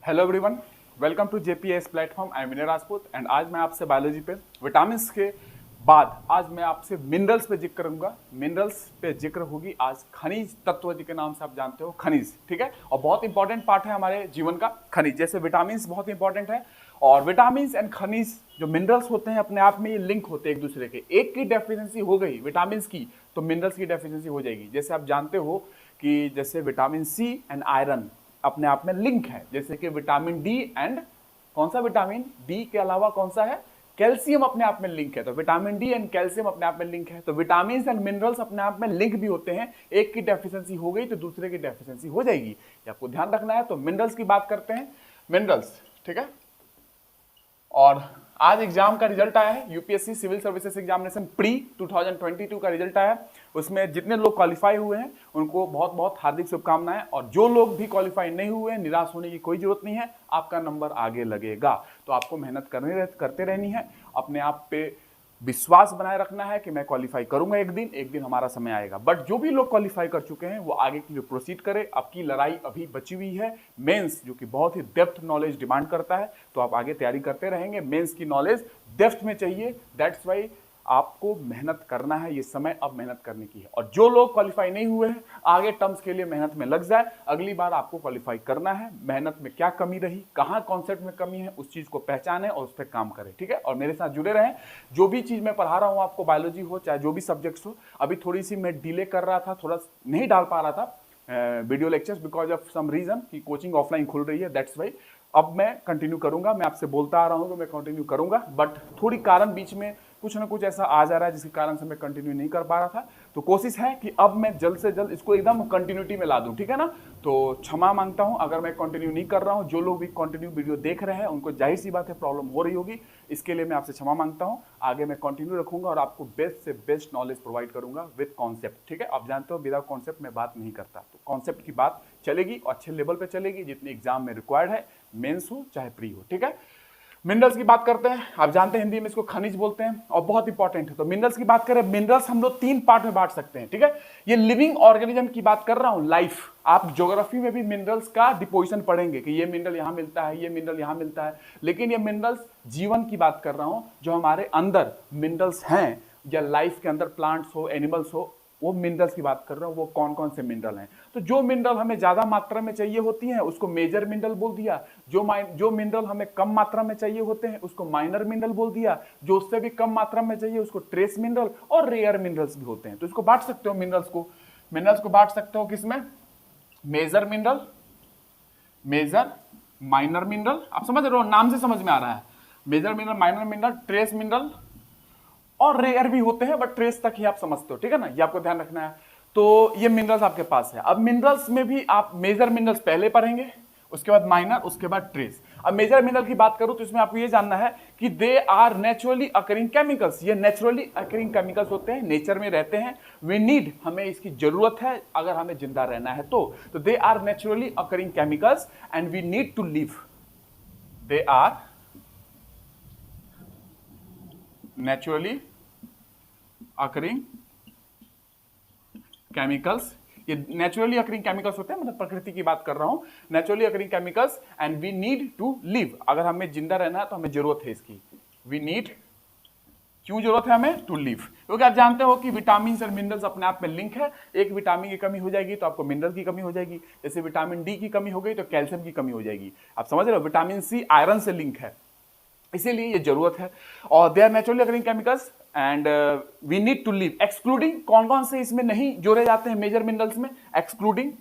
Hello everyone, welcome to JPS platform. I am Vinay Rajput and आज मैं आपसे बायोलॉजी पे विटामिन्स के बाद आज मैं आपसे मिनरल्स पे जिक्र करूंगा। मिनरल्स पे जिक्र होगी आज खनिज तत्व के नाम से आप जानते हो, खनिज। ठीक है, और बहुत इंपॉर्टेंट पार्ट है हमारे जीवन का खनिज। जैसे विटामिन्स बहुत इंपॉर्टेंट है और विटामिन्स एंड खनिज जो मिनरल्स होते हैं अपने आप में ये लिंक होते हैं एक दूसरे के। एक की डेफिशिएंसी हो गई विटामिन्स की तो मिनरल्स की डेफिशिएंसी हो जाएगी। जैसे आप जानते हो कि जैसे विटामिन सी एंड आयरन अपने आप में लिंक है, जैसे कि विटामिन डी एंड कौन सा विटामिन डी के अलावा कौन सा है, कैल्शियम अपने आप में लिंक है। तो विटामिन डी एंड कैल्शियम अपने आप में लिंक है। तो विटामिन एंड मिनरल्स अपने आप में लिंक भी होते हैं। एक की डेफिशिएंसी हो गई तो दूसरे की डेफिशिएंसी हो जाएगी, ये आपको ध्यान रखना है। तो मिनरल्स की बात करते हैं। मिनरल्स, ठीक है। और आज एग्जाम का रिजल्ट आया है, UPSC civil services examination pre 2022 का रिजल्ट आया है। उसमें जितने लोग क्वालिफाई हुए हैं उनको बहुत बहुत हार्दिक शुभकामनाएं, और जो लोग भी क्वालिफाई नहीं हुए हैं निराश होने की कोई जरूरत नहीं है, आपका नंबर आगे लगेगा। तो आपको मेहनत करते रहनी है, अपने आप पे विश्वास बनाए रखना है कि मैं क्वालिफाई करूंगा, एक दिन हमारा समय आएगा। बट जो भी लोग क्वालिफाई कर चुके हैं वो आगे के लिए प्रोसीड करें। आपकी लड़ाई अभी बची हुई है मेंस, जो कि बहुत ही डेप्थ नॉलेज डिमांड करता है। तो आप आगे तैयारी करते रहेंगे। मेंस की नॉलेज डेप्थ में चाहिए, दैट्स वाई आपको मेहनत करना है। ये समय अब मेहनत करने की है। और जो लोग क्वालिफाई नहीं हुए हैं आगे टर्म्स के लिए मेहनत में लग जाए। अगली बार आपको क्वालिफाई करना है। मेहनत में क्या कमी रही, कहाँ कॉन्सेप्ट में कमी है, उस चीज को पहचाने और उस पर काम करें। ठीक है, और मेरे साथ जुड़े रहें। जो भी चीज मैं पढ़ा रहा हूँ आपको, बायोलॉजी हो चाहे जो भी सब्जेक्ट्स हो, अभी थोड़ी सी मैं डिले कर रहा था, थोड़ा नहीं डाल पा रहा था video lectures because of some reason कि कोचिंग ऑफलाइन खुल रही है, दैट्स वाई। अब मैं कंटिन्यू करूंगा। मैं आपसे बोलता आ रहा हूं कि मैं कंटिन्यू करूंगा, बट थोड़ी कारण बीच में कुछ ना कुछ ऐसा आ जा रहा है जिसके कारण से मैं कंटिन्यू नहीं कर पा रहा था। तो कोशिश है कि अब मैं जल्द से जल्द इसको एकदम कंटिन्यूटी में ला दूं, ठीक है ना। तो क्षमा मांगता हूं अगर मैं कंटिन्यू नहीं कर रहा हूं। जो लोग भी कंटिन्यू वीडियो देख रहे हैं उनको जाहिर सी बात है प्रॉब्लम हो रही होगी, इसके लिए मैं आपसे क्षमा मांगता हूं। आगे मैं कंटिन्यू रखूंगा और आपको बेस्ट से बेस्ट नॉलेज प्रोवाइड करूंगा विद कॉन्सेप्ट। ठीक है, आप जानते हो विदाउट कॉन्सेप्ट में बात नहीं करता। तो कॉन्सेप्ट की बात चलेगी और अच्छे लेवल पे चलेगी जितनी एग्जाम में रिक्वायर्ड है, मेंस हो चाहे प्री हो। ठीक है, मिनरल्स की बात करते हैं। आप जानते हैं हिंदी में इसको खनिज बोलते हैं और बहुत इंपॉर्टेंट है। तो मिनरल्स की बात करें, मिनरल्स हम लोग 3 पार्ट में बांट सकते हैं। ठीक है, ये लिविंग ऑर्गेनिज्म की बात कर रहा हूं, लाइफ। आप ज्योग्राफी में भी मिनरल्स का डिपोजिशन पढ़ेंगे कि ये मिनरल यहां मिलता है, ये मिनरल यहां मिलता है। लेकिन ये मिनरल्स जीवन की बात कर रहा हूं, जो हमारे अंदर मिनरल्स हैं या लाइफ के अंदर प्लांट्स हो, एनिमल्स हो, वो मिनरल्स की बात कर रहा हूं। वो कौन कौन से मिनरल हैं? तो जो मिनरल हमें ज्यादा मात्रा में चाहिए होती है उसको मेजर मिनरल बोल दिया। जो मिनरल हमें कम मात्रा में चाहिए होते हैं उसको माइनर मिनरल बोल दिया। जो उससे भी कम मात्रा में चाहिए उसको ट्रेस मिनरल और रेयर मिनरल्स भी होते हैं। तो इसको बांट सकते हो मिनरल्स को बांट सकते हो किसमें? Major mineral, major, minor mineral. आप समझ रहे हो, नाम से समझ में आ रहा है। Major mineral, minor mineral, trace mineral और रेयर भी होते हैं, बट ट्रेस तक ही आप समझते हो। ठीक है ना, ये आपको ध्यान रखना है। तो ये मिनरल्स आपके पास है। अब मिनरल्स में भी आप मेजर मिनरल्स पहले पढ़ेंगे, उसके बाद माइनर, उसके बाद ट्रेस। अब मेजर मिनरल की बात करूं तो इसमें आपको ये जानना है कि they are naturally occurring chemicals. ये नेचुरली अकरिंग केमिकल्स होते हैं, नेचर में रहते हैं। वी नीड, हमें इसकी जरूरत है अगर हमें जिंदा रहना है तो they are naturally occurring chemicals and we need to live. They are naturally occurring chemicals. ये नेचुरली अकरिंग केमिकल्स होते हैं, मतलब प्रकृति की बात कर रहा हूं। Naturally occurring chemicals and we need to live. अगर हमें जिंदा रहना है तो हमें जरूरत है इसकी। वी नीड, क्यों जरूरत है हमें? To live. क्योंकि आप जानते हो कि विटामिन और मिनरल्स अपने आप में लिंक है। एक विटामिन की कमी हो जाएगी तो आपको मिनरल की कमी हो जाएगी। जैसे विटामिन डी की कमी हो गई तो कैल्शियम की कमी हो जाएगी। आप समझ रहे हो, विटामिन सी आयरन से लिंक है, इसीलिए ये जरूरत है। और they are naturally occurring chemicals and we need to live. Excluding, कौन कौन से इसमें नहीं जोड़े जाते हैं मेजर मिनरल्स में? एक्सक्लूडिंग,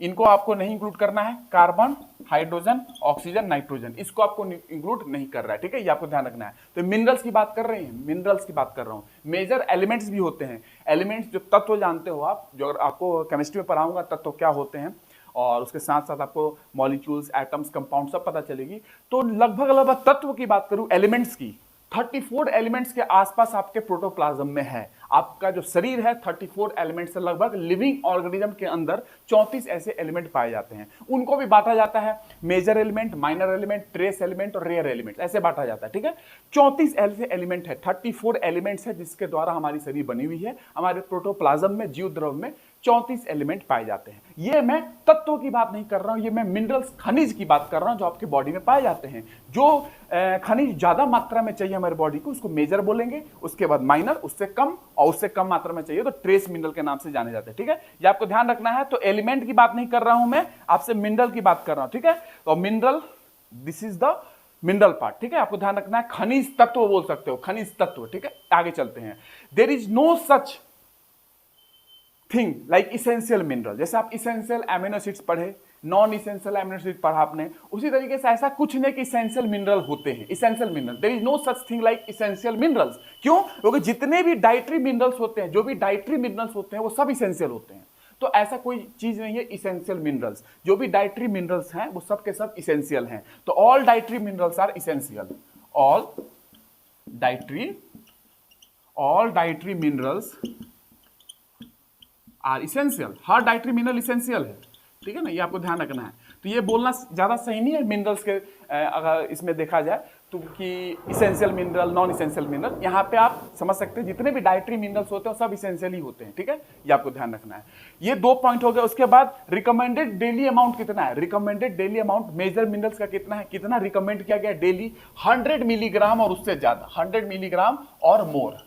इनको आपको नहीं इंक्लूड करना है। कार्बन, हाइड्रोजन, ऑक्सीजन, नाइट्रोजन, इसको आपको इंक्लूड नहीं कर रहा है। ठीक है, ये आपको ध्यान रखना है। तो मिनरल्स की बात कर रहे हैं, मिनरल्स की बात कर रहा हूं। मेजर एलिमेंट्स भी होते हैं। एलिमेंट्स जो तत्व जानते हो आप, जो आपको केमिस्ट्री में पढ़ाऊंगा तत्व क्या होते हैं, और उसके साथ साथ आपको मॉलिक्यूल्स, एटम्स, कंपाउंड सब पता चलेगी। तो लगभग तत्व की बात करूं, एलिमेंट्स की, 34 एलिमेंट्स के आसपास आपके प्रोटोप्लाज्म में है। आपका जो शरीर है 34 एलिमेंट्स से लगभग, लिविंग ऑर्गेनिज्म के अंदर 34 ऐसे एलिमेंट पाए जाते हैं। उनको भी बांटा जाता है major element, minor element, trace element और रेयर एलिमेंट, ऐसे बांटा जाता है। ठीक है, 34 ऐसे एलिमेंट है, 34 एलिमेंट्स है जिसके द्वारा हमारी शरीर बनी हुई है। हमारे प्रोटोप्लाज्म में, जीव द्रव में 34 एलिमेंट पाए जाते हैं। ये मैं तत्वों की बात नहीं कर रहा हूं, ये मैं मिनरल्स खनिज की बात कर रहा हूं जो आपके बॉडी में पाए जाते हैं। जो खनिज ज्यादा मात्रा में चाहिए हमारे बॉडी को उसको मेजर बोलेंगे, उसके बाद माइनर, उससे कम, और उससे कम मात्रा में चाहिए तो ट्रेस मिनरल के नाम से जाने जाते हैं। ठीक है, ये आपको ध्यान रखना है। तो एलिमेंट की बात नहीं कर रहा हूं मैं, आपसे मिनरल की बात कर रहा हूं। ठीक है, तो mineral, this is the mineral part. ठीक है, आपको ध्यान रखना है। खनिज तत्व बोल सकते हो, खनिज तत्व। ठीक है, आगे चलते हैं। There is no such thing like essential mineral. जैसे आप इसेंशियल अमीनो एसिड्स पढ़े, नॉन इसेंशियल अमीनो एसिड पढ़ा आपने, उसी तरीके से ऐसा कुछ नहीं कि इसेंशियल मिनरल होते हैं। Essential mineral, there is no such thing like essential minerals. क्यों? क्योंकि जितने भी डाइटरी मिनरल्स होते हैं, जो भी डाइटरी मिनरल्स होते हैं, वो सब इसेंशियल होते हैं। तो ऐसा कोई चीज नहीं है इसेंशियल मिनरल्स। जो भी डाइटरी मिनरल्स हैं वो सब के सब इसेंशियल हैं। तो all dietary minerals are essential. All dietary minerals are essential. हर डाइटरी मिनरल इसेंशियल है। ठीक है ना, ये आपको ध्यान रखना है। तो ये बोलना ज्यादा सही नहीं है मिनरल्स के, अगर इसमें देखा जाए तो, कि essential mineral, non essential mineral. यहाँ पे आप समझ सकते हैं जितने भी डाइटरी मिनरल्स होते हैं सब इसेंशियल ही होते हैं। ठीक है, ये आपको ध्यान रखना है। ये 2 पॉइंट हो गए। उसके बाद रिकमेंडेड डेली अमाउंट कितना है? Recommended daily amount major minerals का कितना है? कितना रिकमेंड किया गया डेली? 100 मिलीग्राम और उससे ज्यादा, 100 मिलीग्राम और मोर।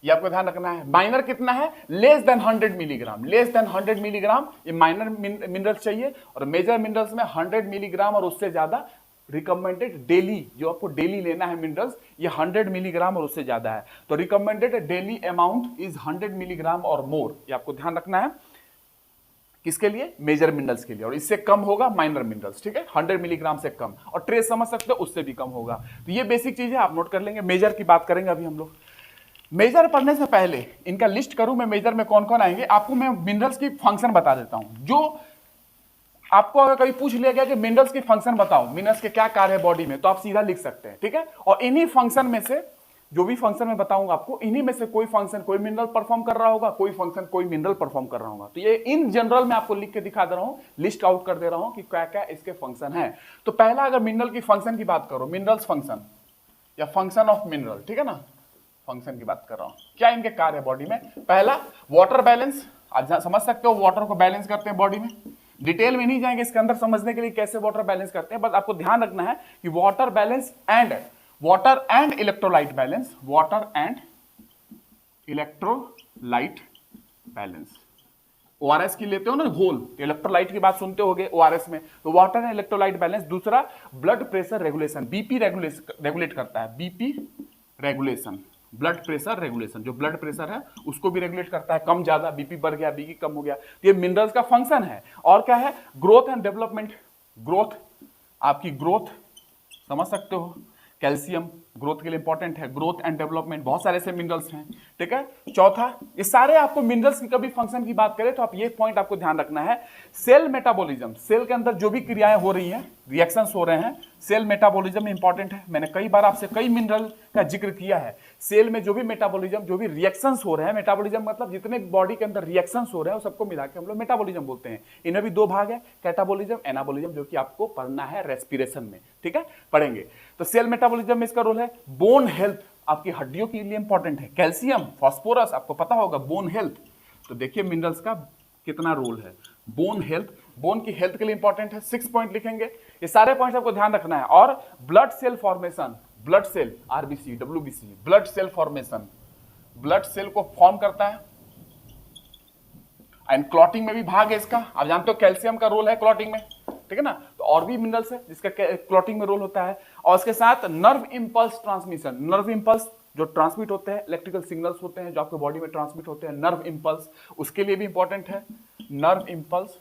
ये आपको ध्यान रखना है। माइनर कितना है? Less than 100 milligram. Less than 100 milligram ये माइनर मिनरल्स चाहिए, और मेजर मिनरल्स में 100 मिलीग्राम और उससे ज्यादा रिकमेंडेड डेली, जो आपको डेली लेना है मिनरल्स, ये 100 मिलीग्राम और उससे ज्यादा है। तो recommended daily amount is 100 milligram और मोर। ये आपको ध्यान रखना है। किसके लिए? मेजर मिनरल्स के लिए। और इससे कम होगा माइनर मिनरल्स। ठीक है, 100 मिलीग्राम से कम, और ट्रेस समझ सकते हो उससे भी कम होगा। तो ये बेसिक चीज है, आप नोट कर लेंगे। मेजर की बात करेंगे अभी हम लोग। मेजर पढ़ने से पहले इनका लिस्ट करूं मैं, मेजर में कौन कौन आएंगे, आपको मैं मिनरल्स की फंक्शन बता देता हूं। जो आपको अगर कभी पूछ लिया गया कि मिनरल्स की फंक्शन बताओ, मिनरल्स के क्या कार्य है बॉडी में, तो आप सीधा लिख सकते हैं। ठीक है, और इन्हीं फंक्शन में से, जो भी फंक्शन मैं बताऊंगा आपको, इन्हीं में से कोई फंक्शन कोई मिनरल परफॉर्म कर रहा होगा, कोई फंक्शन कोई मिनरल परफॉर्म कर रहा होगा। तो ये इन जनरल में आपको लिख के दिखा दे रहा हूं, लिस्ट आउट कर दे रहा हूं कि क्या क्या इसके फंक्शन है। तो पहला, अगर मिनरल की फंक्शन की बात करो, मिनरल्स फंक्शन या फंक्शन ऑफ मिनरल, ठीक है ना, फंक्शन की बात कर रहा हूं, क्या इनके कार्य है बॉडी में। पहला, वाटर बैलेंस। आज समझ सकते हो वाटर को बैलेंस करते हैं बॉडी में। डिटेल में नहीं जाएंगे इसके अंदर समझने के लिए कैसे वाटर बैलेंस करते हैं, बस आपको ध्यान रखना है कि water balance and electrolyte balance, water and electrolyte balance. ORS की लेते हो ना घोल, इलेक्ट्रोलाइट की बात सुनते होगे ओआरएस में, तो वाटर एंड इलेक्ट्रोलाइट बैलेंस। दूसरा, blood pressure regulation, BP regulate करता है, BP regulation, blood pressure regulation, जो ब्लड प्रेशर है उसको भी रेगुलेट करता है, कम ज्यादा, बीपी बढ़ गया, बीपी कम हो गया, तो ये मिनरल्स का फंक्शन है। और क्या है? ग्रोथ एंड डेवलपमेंट, ग्रोथ, आपकी ग्रोथ समझ सकते हो, कैल्शियम ग्रोथ के लिए इंपॉर्टेंट है, ग्रोथ एंड डेवलपमेंट, बहुत सारे ऐसे मिनरल्स हैं। ठीक है, चौथा, ये सारे आपको मिनरल्स की कभी फंक्शन की बात करें तो आप ये पॉइंट आपको ध्यान रखना है। सेल मेटाबॉलिज्म, सेल के अंदर जो भी क्रियाएं हो रही हैं, रिएक्शंस हो रहे हैं, सेल मेटाबॉलिज्म इंपॉर्टेंट है। मैंने कई बार आपसे कई मिनरल का जिक्र किया है। सेल में जो भी मेटाबॉलिज्म, जो भी रिएक्शंस हो रहे हैं, मेटाबॉलिज्म मतलब जितने बॉडी के अंदर रिएक्शंस हो रहे हैं सबको मिला के हम लोग मेटाबॉलिज्म बोलते हैं। इनमें भी 2 भाग है, कैटाबॉलिज्म, एनाबॉलिज्म, जो कि आपको पढ़ना है रेस्पिरेशन में। ठीक है, पढ़ेंगे। तो सेल मेटाबॉलिज्म में इसका रोल है। बोन हेल्थ, आपकी हड्डियों के लिए इंपॉर्टेंट है। कैल्शियम, फास्फोरस, आपको पता होगा, बोन हेल्थ। तो देखिए मिनरल्स का कितना रोल है। बोन हेल्थ, बोन की हेल्थ के लिए इंपॉर्टेंट है। 6 पॉइंट लिखेंगे, ये सारे पॉइंट आपको ध्यान रखना है। और blood cell formation, blood cell, RBC, WBC, blood cell formation, blood cell को फॉर्म करता है। एंड क्लॉटिंग में भी भाग है इसका। आप जानते हो कैल्शियम का रोल है क्लॉटिंग में, ठीक है ना। तो और भी मिनरल्स है जिसका क्लॉटिंग में रोल होता है। और उसके साथ nerve impulse transmission, nerve impulse जो ट्रांसमिट होते हैं, इलेक्ट्रिकल सिग्नल्स होते हैं जो आपके बॉडी में ट्रांसमिट होते हैं, नर्व इंपल्स, उसके लिए भी इंपॉर्टेंट है। Nerve impulse,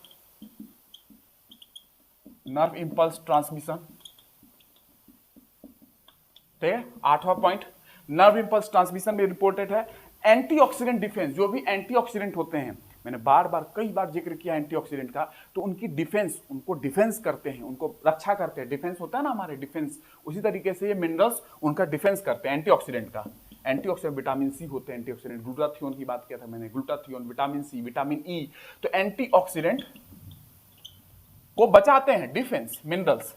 nerve impulse transmission, ठीक है। 8वां पॉइंट, नर्व इंपल्स ट्रांसमिशन में रिपोर्टेड है। एंटीऑक्सीडेंट डिफेंस, जो भी एंटीऑक्सीडेंट होते हैं, मैंने बार बार कई बार जिक्र किया एंटीऑक्सीडेंट का, तो उनकी डिफेंस, उनको डिफेंस करते हैं, उनको रक्षा करते हैं। डिफेंस होता है ना हमारे, डिफेंस, उसी तरीके से ये मिनरल्स उनका डिफेंस करते हैं एंटीऑक्सीडेंट का। एंटीऑक्सीडेंट विटामिन सी होते हैं एंटीऑक्सीडेंट, ग्लूटाथियोन की बात किया था मैंने, glutathione, vitamin C, vitamin E, तो एंटीऑक्सीडेंट को बचाते हैं, डिफेंस मिनरल्स।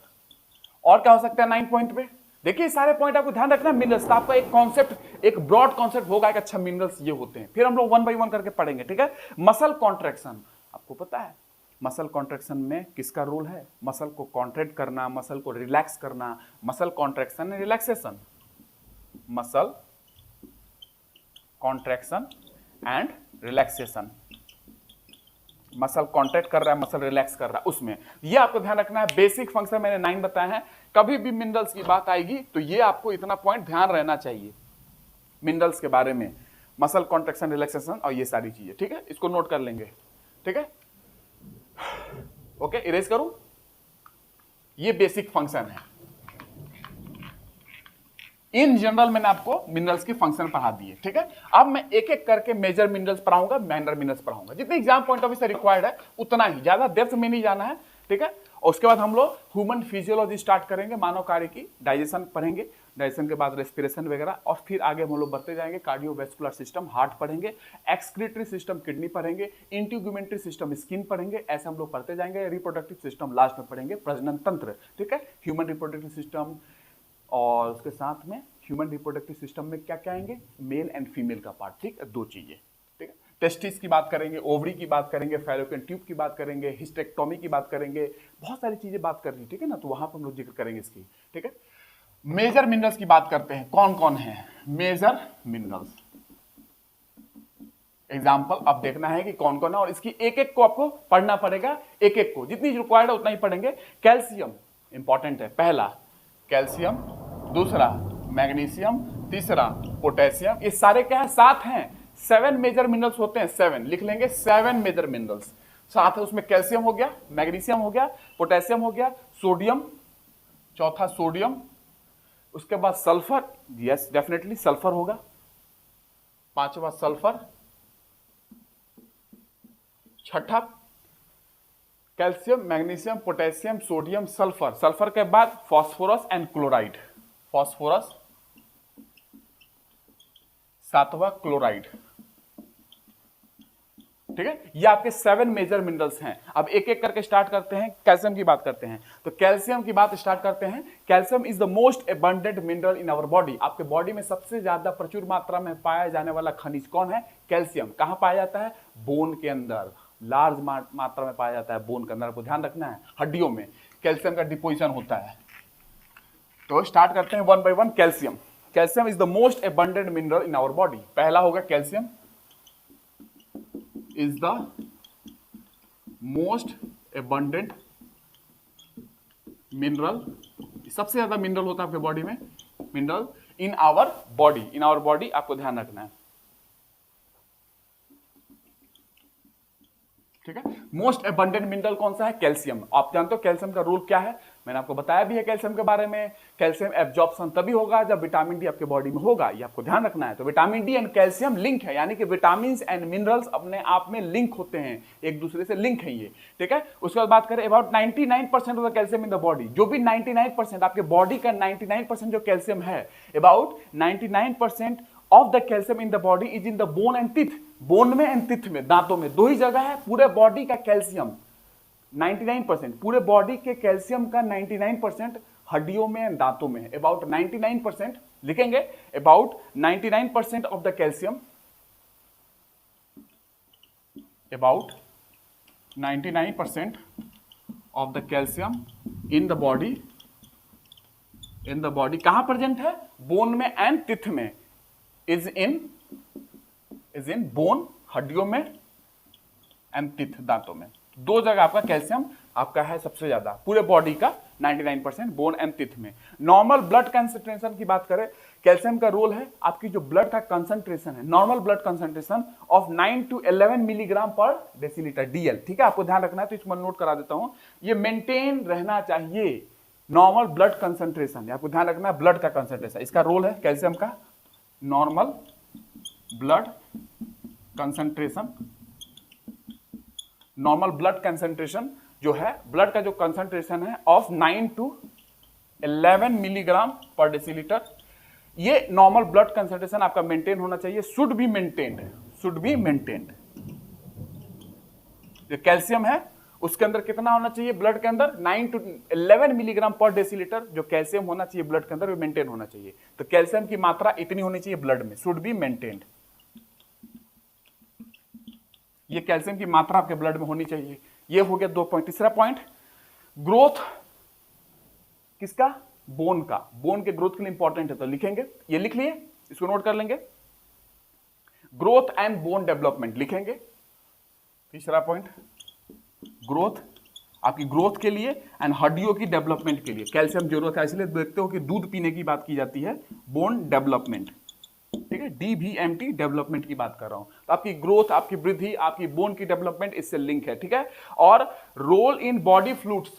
और क्या हो सकता है 9 पॉइंट पे? देखिए सारे पॉइंट आपको ध्यान रखना है। मिनरल्स का आपका एक कॉन्सेप्ट, एक ब्रॉड कॉन्सेप्ट होगा कि अच्छा मिनरल्स ये होते हैं, फिर हम लोग वन बाय वन करके पढ़ेंगे, ठीक है। मसल कॉन्ट्रैक्शन, आपको पता है मसल कॉन्ट्रैक्शन में किसका रोल है? मसल को कॉन्ट्रैक्ट करना, मसल को रिलैक्स करना। Muscle contraction relaxation, muscle contraction and relaxation. Muscle contract कर रहा है, मसल रिलैक्स कर रहा है, उसमें ये आपको ध्यान रखना है। बेसिक फंक्शन मैंने 9 बताए हैं। कभी भी मिनरल्स की बात आएगी तो ये आपको इतना पॉइंट ध्यान रहना चाहिए मिनरल्स के बारे में, मसल कॉन्ट्रैक्शन, रिलैक्सेशन और ये सारी चीजें, ठीक है। इसको नोट कर लेंगे, ठीक है। ओके, इरेज करूं। ये बेसिक फंक्शन है। इन जनरल मैंने आपको मिनरल्स के फंक्शन पढ़ा दिए, ठीक है। अब मैं एक एक करके मेजर मिनरल्स पढ़ाऊंगा, माइनर मिनरल्स पढ़ाऊंगा। जितने एग्जाम पॉइंट ऑफ व्यू से रिक्वायर्ड है उतना ही, ज्यादा डेप्थ में नहीं जाना है, ठीक है। और उसके बाद हम लोग ह्यूमन फिजियोलॉजी स्टार्ट करेंगे, मानव कार्य की, डाइजेशन पढ़ेंगे, डाइजेशन के बाद रेस्पिरेशन वगैरह, और फिर आगे हम लोग बढ़ते जाएंगे। कार्डियोवैस्कुलर सिस्टम, हार्ट पढ़ेंगे, एक्सक्रीटरी सिस्टम, किडनी पढ़ेंगे, इंटीग्यूमेंट्री सिस्टम, स्किन पढ़ेंगे, ऐसे हम लोग पढ़ते जाएंगे। रिप्रोडक्टिव सिस्टम लास्ट में पढ़ेंगे, प्रजनन तंत्र, ठीक है, ह्यूमन रिप्रोडक्टिव सिस्टम। और उसके साथ में ह्यूमन रिप्रोडक्टिव सिस्टम में क्या क्या आएंगे? मेल एंड फीमेल का पार्ट, ठीक है, 2 चीजें, ठीक है। टेस्टिस की बात करेंगे, ओवरी की बात करेंगे, फैलोपियन ट्यूब की बात करेंगे, हिस्टेक्टोमी की बात करेंगे, बहुत सारी चीजें बात कर रही, ठीक है ना, तो वहां पर हम लोग जिक्र करेंगे इसकी, ठीक है। मेजर मिनरल्स की बात करते हैं, कौन कौन है मेजर मिनरल्स। एग्जाम्पल अब देखना है कि कौन कौन है, और इसकी एक एक को आपको पढ़ना पड़ेगा, एक एक को जितनी रिक्वायर्ड है उतना ही पढ़ेंगे। कैल्शियम इंपॉर्टेंट है, पहला कैल्शियम, दूसरा मैग्नीशियम, तीसरा पोटेशियम। ये सारे क्या है? 7 हैं। 7 मेजर मिनरल्स होते हैं, 7 लिख लेंगे, 7 मेजर मिनरल्स 7 है। उसमें कैल्शियम हो गया, मैग्नीशियम हो गया, पोटेशियम हो गया, सोडियम, चौथा सोडियम, उसके बाद सल्फर, यस डेफिनेटली सल्फर होगा, पांचवा सल्फर, छठा calcium, magnesium, potassium, sodium, sulphur. Sulphur के बाद फास्फोरस एंड क्लोराइड, फास्फोरस, सातवां क्लोराइड, ठीक है। ये आपके 7 मेजर मिनरल्स हैं। अब एक एक करके स्टार्ट करते हैं, कैल्शियम की बात करते हैं। तो कैल्शियम की बात स्टार्ट करते हैं। Calcium is the most abundant mineral in our body. आपके बॉडी में सबसे ज्यादा प्रचुर मात्रा में पाया जाने वाला खनिज कौन है? कैल्शियम। कहां पाया जाता है? बोन के अंदर, लार्ज मात्रा में पाया जाता है बोन के अंदर, आपको ध्यान रखना है। हड्डियों में कैल्शियम का डिपोजिशन होता है। तो स्टार्ट करते हैं one by one. Calcium, calcium is the most abundant mineral in our body. पहला होगा calcium is the most abundant mineral, सबसे ज्यादा मिनरल होता है आपके बॉडी में, mineral in our body, in our body, आपको ध्यान रखना है, ठीक है। मोस्ट एबंडेंट मिनरल कौन सा है? कैल्शियम। आप जानते हो कैल्शियम का रोल क्या है, मैंने आपको बताया भी है कैल्शियम के बारे में। कैल्शियम एब्जॉर्प्शन तभी होगा जब विटामिन डी आपके बॉडी में होगा, ये आपको ध्यान रखना है। तो vitamin D and calcium link है, यानी कि विटामिन एंड मिनरल्स अपने आप में लिंक होते हैं, एक दूसरे से लिंक है ये, ठीक है। उसके बाद बात करें about 99% of the calcium in the body. जो भी 99% आपके बॉडी का 99% जो कैल्शियम है, about 99% of the calcium in the body is in the bone and teeth. Bone में एंड टीथ में, दांतों में, 2 ही जगह है पूरे बॉडी का कैल्शियम। 99% पूरे बॉडी के कैल्शियम का 99% हड्डियों में एंड दांतों में। अबाउट 99% लिखेंगे, about 99% of the calcium, about 99% of the calcium in the body, in the body कहां प्रेजेंट है? बोन में एंड टीथ में, इज इन बोन, हड्डियों में, एंड टीथ, दांतों में। 2 जगह आपका कैल्शियम आपका है सबसे ज्यादा पूरे बॉडी का, 99% बोन एंड टीथ में। नॉर्मल ब्लड कंसंट्रेशन की बात करें, कैल्शियम का रोल है आपकी जो ब्लड का कंसंट्रेशन है, normal blood concentration of 9 to 11 milligram पर डेसीलीटर, डीएल, ठीक है, आपको ध्यान रखना है। तो इसमें नोट करा देता हूं, ये मेंटेन रहना चाहिए नॉर्मल ब्लड कंसंट्रेशन, आपको ध्यान रखना है ब्लड का कंसंट्रेशन, इसका रोल है कैल्शियम का। Normal blood concentration, normal blood concentration जो है, ब्लड का जो कंसंट्रेशन है ऑफ 9 to 11 मिलीग्राम पर डेसीलीटर, ये नॉर्मल ब्लड कंसंट्रेशन आपका मेंटेन होना चाहिए, should be maintained, should be maintained. जो कैल्शियम है उसके अंदर कितना होना चाहिए ब्लड के अंदर 9 to 11 मिलीग्राम पर डेसीलीटर जो कैल्शियम होना चाहिए ब्लड के अंदर वो मेंटेन होना चाहिए। तो कैल्शियम की मात्रा इतनी होनी चाहिए ब्लड में, शुड बी मेंटेन्ड। ये कैल्शियम की मात्रा आपके ब्लड में होनी चाहिए। ये हो गया 2 पॉइंट। तीसरा पॉइंट, ग्रोथ किसका, बोन का। बोन के ग्रोथ के लिए इंपॉर्टेंट है तो लिखेंगे, ये लिख लिए, इसको नोट कर लेंगे। ग्रोथ एंड बोन डेवलपमेंट लिखेंगे। तीसरा पॉइंट, ग्रोथ, आपकी ग्रोथ के लिए एंड हड्डियों की डेवलपमेंट के लिए कैल्शियम जरूरत है, इसलिए देखते हो कि दूध पीने की बात की जाती है। बोन डेवलपमेंट, ठीक है, DVMT डेवलपमेंट की बात कर रहा हूं। तो आपकी ग्रोथ, आपकी वृद्धि, आपकी बोन की डेवलपमेंट इससे लिंक है, ठीक है। और role in body fluids,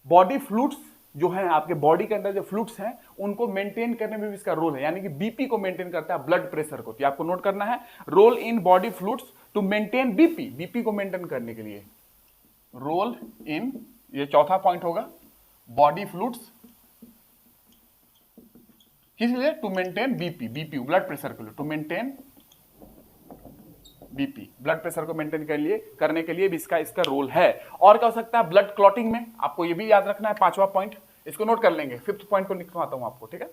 body fluids जो है आपके बॉडी के अंदर जो फ्लूइड्स हैं उनको मेंटेन करने में भी इसका रोल है, यानी कि बीपी को मेंटेन करता है, ब्लड प्रेशर को। तो आपको नोट करना है, role in body fluids to maintain BP, BP को मेंटेन करने के लिए रोल इन, ये चौथा पॉइंट होगा, बॉडी फ्लूइड्स किस लिए, to maintain BP, BP blood pressure के लिए, to maintain BP blood pressure को मेंटेन करने के लिए भी इसका रोल है। और क्या हो सकता है, ब्लड क्लॉटिंग में, आपको ये भी याद रखना है। 5वां पॉइंट इसको नोट कर लेंगे, 5th पॉइंट को लिखवाता हूं आपको, ठीक है।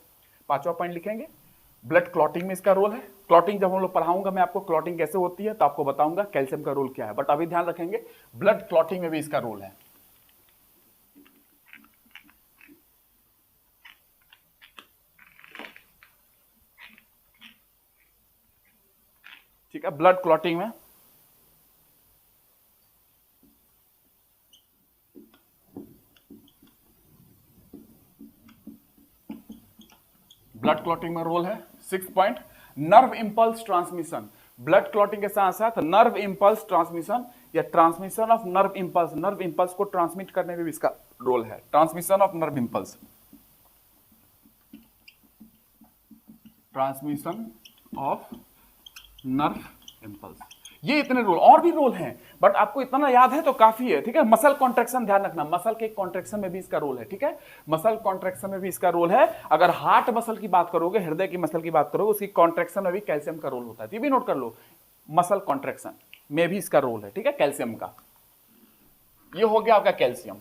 5वां पॉइंट लिखेंगे, ब्लड क्लॉटिंग में इसका रोल है। क्लॉटिंग जब हम लोग पढ़ाऊंगा मैं आपको क्लॉटिंग कैसे होती है तो आपको बताऊंगा कैल्शियम का रोल क्या है, बट अभी ध्यान रखेंगे ब्लड क्लॉटिंग में भी इसका रोल है। ठीक है, ब्लड क्लॉटिंग में ब्लड क्लॉटिंग में रोल है। 6 point, nerve impulse transmission, blood clotting के साथ साथ नर्व इंपल्स ट्रांसमिशन या transmission of nerve impulse, nerve impulse को ट्रांसमिट करने में भी इसका रोल है। Transmission of nerve impulse, transmission of nerve impulse, ये इतने रोल, और भी रोल हैं बट आपको इतना याद है तो काफी है, ठीक है। मसल कॉन्ट्रैक्शन ध्यान रखना, मसल के कॉन्ट्रैक्शन में भी इसका रोल है, ठीक है। मसल कॉन्ट्रैक्शन में भी इसका रोल है। अगर हार्ट मसल की बात करोगे, हृदय की मसल की बात करोगे, उसकी कॉन्ट्रैक्शन में भी कैल्शियम का रोल होता है, ये भी नोट कर लो, मसल कॉन्ट्रैक्शन में भी इसका रोल है, ठीक है, कैल्शियम का। ये हो गया आपका कैल्शियम,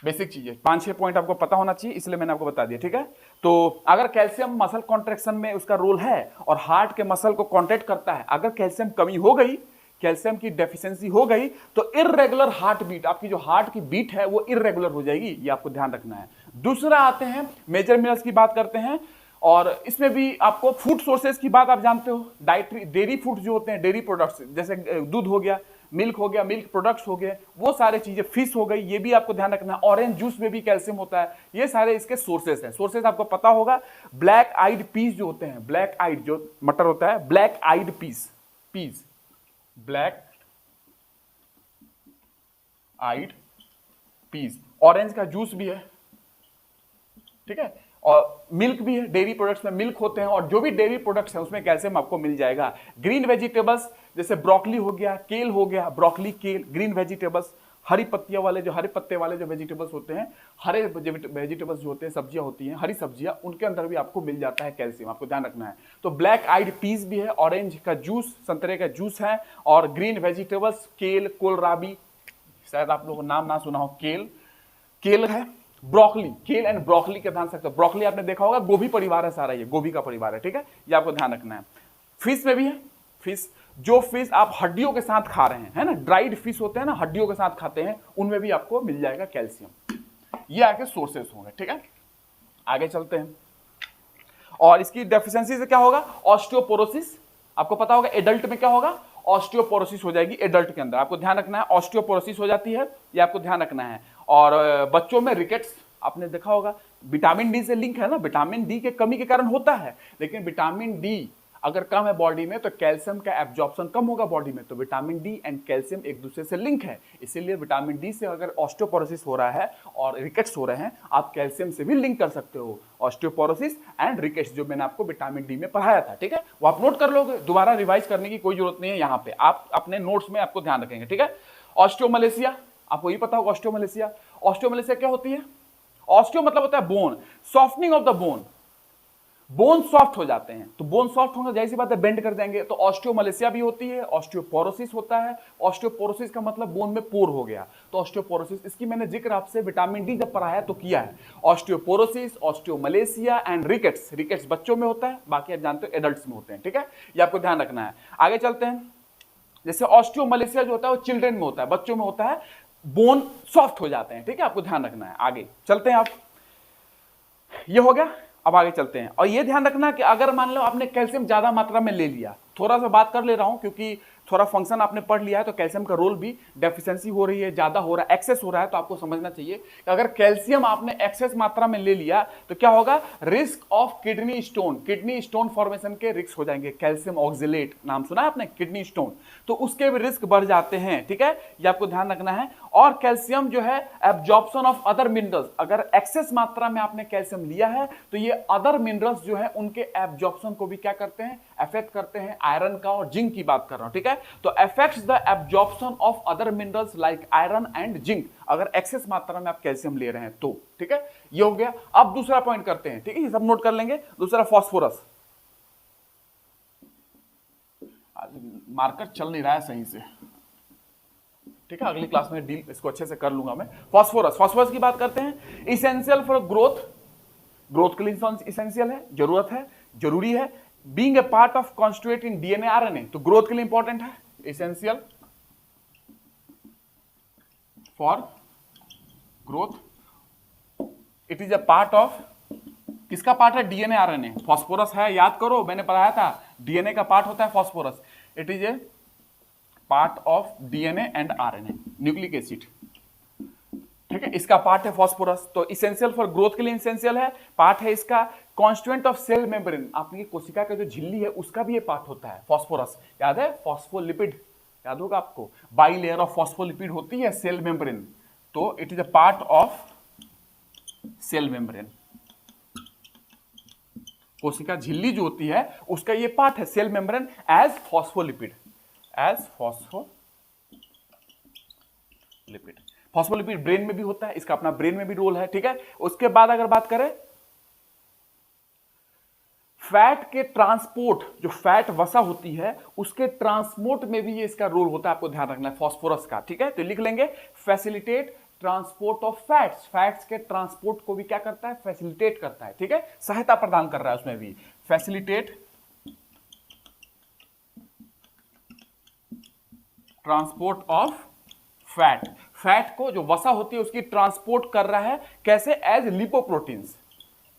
बेसिक चीजें। 5-6 पॉइंट आपको पता होना चाहिए, इसलिए मैंने आपको बता दिया, ठीक है। तो अगर कैल्शियम मसल कॉन्ट्रैक्शन में उसका रोल है और हार्ट के मसल को कॉन्ट्रैक्ट करता है, अगर कैल्शियम कमी हो गई, कैल्शियम की डेफिशिएंसी हो गई तो इररेगुलर हार्ट बीट, आपकी जो हार्ट की बीट है वो इररेगुलर हो जाएगी, ये आपको ध्यान रखना है। दूसरा आते हैं मेजर मिनरल्स की बात करते हैं, और इसमें भी आपको फूड सोर्सेज की बात आप जानते हो, डाइटरी डेयरी फूड जो होते हैं, डेयरी प्रोडक्ट्स जैसे दूध हो गया, मिल्क हो गया, मिल्क प्रोडक्ट्स हो गए, वो सारे चीजें, फिश हो गई, ये भी आपको ध्यान रखना है। ऑरेंज जूस में भी कैल्शियम होता है, ये सारे इसके सोर्सेस हैं। सोर्सेस आपको पता होगा, ब्लैक आइड पीस जो होते हैं, ब्लैक आइड जो मटर होता है, ब्लैक आइड पीस, ब्लैक आइड पीस, ऑरेंज का जूस भी है, ठीक है, और मिल्क भी है, डेयरी प्रोडक्ट्स में मिल्क होते हैं, और जो भी डेयरी प्रोडक्ट्स हैं उसमें कैल्शियम आपको मिल जाएगा। ग्रीन वेजिटेबल्स जैसे ब्रोकली हो गया, केल हो गया, ब्रोकली, केल, ग्रीन वेजिटेबल्स, हरी पत्तियां वाले जो, हरे पत्ते वाले जो वेजिटेबल्स होते हैं, हरे वेजिटेबल्स जो होते हैं, सब्जियां होती हैं, हरी सब्जियां, उनके अंदर भी आपको मिल जाता है कैल्शियम, आपको ध्यान रखना है। तो ब्लैक आइड पीस भी है, ऑरेंज का जूस, संतरे का जूस है, और ग्रीन वेजिटेबल्स केल, कोलराबी, शायद आप लोगों को नाम ना सुना हो, केल है, ब्रोकली, केल एंड ब्रोकली के ध्यान सकते हो। ब्रोकली आपने देखा होगा, गोभी परिवार है सारा, ये गोभी का परिवार है, ठीक है, ये आपको ध्यान रखना है। फिश में भी है, फिश, जो फिश आप हड्डियों के साथ खा रहे हैं, है ना, ड्राइड फिश होते हैं ना, हड्डियों के साथ खाते हैं, उनमें भी आपको मिल जाएगा कैल्शियम। ये आपके सोर्सेस होंगे, ठीक है। आगे चलते हैं, और इसकी डेफिशिएंसी से क्या होगा, ऑस्टियोपोरोसिस, आपको पता होगा एडल्ट में क्या होगा, ऑस्टियोपोरोसिस हो जाएगी एडल्ट के अंदर, आपको ध्यान रखना है, ऑस्टियोपोरोसिस हो जाती है, ये आपको ध्यान रखना है। और बच्चों में रिकेट्स आपने देखा होगा, विटामिन डी से लिंक है ना, विटामिन डी के कमी के कारण होता है, लेकिन विटामिन डी अगर कम है बॉडी में तो कैल्शियम का एब्जॉर्प्शन कम होगा बॉडी में, तो विटामिन डी एंड कैल्शियम एक दूसरे से लिंक है, इसीलिए विटामिन डी से अगर ऑस्टियोपोरोसिस हो रहा है और रिकेट्स हो रहे हैं, आप कैल्शियम से भी लिंक कर सकते हो, ऑस्टियोपोरोसिस एंड रिकेट्स, जो मैंने आपको विटामिन डी में पढ़ाया था, ठीक है, वो आप नोट कर लोगे, दोबारा रिवाइज करने की कोई जरूरत नहीं है, यहाँ पे आप अपने नोट्स में आपको ध्यान रखेंगे, ठीक है। ऑस्टियोमलेशिया, आपको ये पता होगा ऑस्टियोमलेशिया, ऑस्टियोमलेशिया क्या होती है, ऑस्टियो मतलब होता है bone, softening of the bone, bone soft हो जाते हैं। तो बोन सॉफ्ट होंगे, जैसी बात है बेंड कर देंगे। तो ऑस्टियोमलेशिया भी होती है, ऑस्टियोपोरोसिस होता है। ऑस्टियोपोरोसिस का मतलब बोन में पोर हो गया, तो ऑस्टियोपोरोसिस। इसकी मैंने जिक्र आपसे विटामिन डी जब पढ़ाया तो किया है। Osteoporosis, osteomalacia and rickets. Rickets बच्चों में होता है, बाकी आप जानते हो एडल्ट्स में होते हैं, ठीक है, ये आपको ध्यान रखना है। आगे चलते हैं। जैसे ऑस्टियोमलेशिया जो होता है वो चिल्ड्रन में होता है, बच्चों में होता है, बोन सॉफ्ट हो जाते हैं, ठीक है, आपको ध्यान रखना है। आगे चलते हैं आप, ये हो गया। अब आगे चलते हैं, और ये ध्यान रखना कि अगर मान लो आपने कैल्शियम ज्यादा मात्रा में ले लिया, थोड़ा सा बात कर ले रहा हूं क्योंकि थोड़ा फंक्शन आपने पढ़ लिया है, तो कैल्शियम का रोल भी, डेफिशिएंसी हो रही है, ज्यादा हो रहा है, एक्सेस हो रहा है, तो आपको समझना चाहिए कि अगर कैल्शियम आपने एक्सेस मात्रा में ले लिया तो क्या होगा, risk of kidney stone, kidney stone formation के रिस्क हो जाएंगे। कैल्शियम ऑक्जेलेट नाम सुना है आपने, किडनी स्टोन, तो उसके भी रिस्क बढ़ जाते हैं, ठीक है, ये आपको ध्यान रखना है। और कैल्शियम जो है एब्जॉर्प्शन ऑफ अदर मिनरल्स, अगर एक्सेस मात्रा में आपने कैल्शियम लिया है तो ये अदर मिनरल्स जो है उनके एब्जॉर्प्शन को भी क्या करते हैं, अफेक्ट करते हैं। आयरन का और जिंक की बात कर रहा हूं, ठीक है, तो affects the absorption of other minerals like iron and zinc, अगर एक्सेस मात्रा में आप कैल्शियम ले रहे हैं तो, ठीक है, ये हो गया। अब दूसरा पॉइंट करते हैं, ठीक है, ये सब नोट कर लेंगे। दूसरा फास्फोरस, मार्कर चल नहीं रहा है सही से, ठीक है, अगली क्लास में डील इसको अच्छे से कर लूंगा मैं। फास्फोरस, फास्फोरस की बात करते हैं। इसेंशियल फॉर ग्रोथ, ग्रोथ के लिए इसेंशियल है, जरूरत है, जरूरी है। Being a part of constituent in DNA RNA, तो ग्रोथ के लिए इंपॉर्टेंट है। Essential for growth, it is a part of, किसका पार्ट है, डीएनए आरएनए। फास्फोरस है, याद करो मैंने पढ़ाया था, डीएनए का पार्ट होता है phosphorus. It is a part of DNA and RNA, nucleic acid, ठीक है, इसका पार्ट है फास्फोरस। तो इसेंशियल फॉर ग्रोथ के लिए इसेंशियल है, पार्ट है इसका। कॉन्स्टिट्यूएंट ऑफ सेल मेम्ब्रेन, आपकी कोशिका का जो झिल्ली है उसका भी ये पार्ट होता है फास्फोरस, याद है, फॉस्फोलिपिड, याद होगा आपको, बाई लेयर ऑफ फॉस्फोलिपिड होती है सेल मेम्ब्रेन, तो it is a part of cell membrane. कोशिका झिल्ली जो होती है उसका ये पार्ट है cell membrane as phospholipid, as phospholipid. Phospholipid brain में भी होता है, इसका अपना ब्रेन में भी रोल है, ठीक है। उसके बाद अगर बात करें फैट के ट्रांसपोर्ट, जो फैट वसा होती है उसके ट्रांसपोर्ट में भी ये इसका रोल होता है, आपको ध्यान रखना है फास्फोरस का, ठीक है। तो लिख लेंगे facilitate transport of fats, fats के ट्रांसपोर्ट को भी क्या करता है, फैसिलिटेट करता है, ठीक है, सहायता प्रदान कर रहा है उसमें भी। Facilitate transport of fat, fat को जो वसा होती है उसकी ट्रांसपोर्ट कर रहा है, कैसे, as lipoproteins,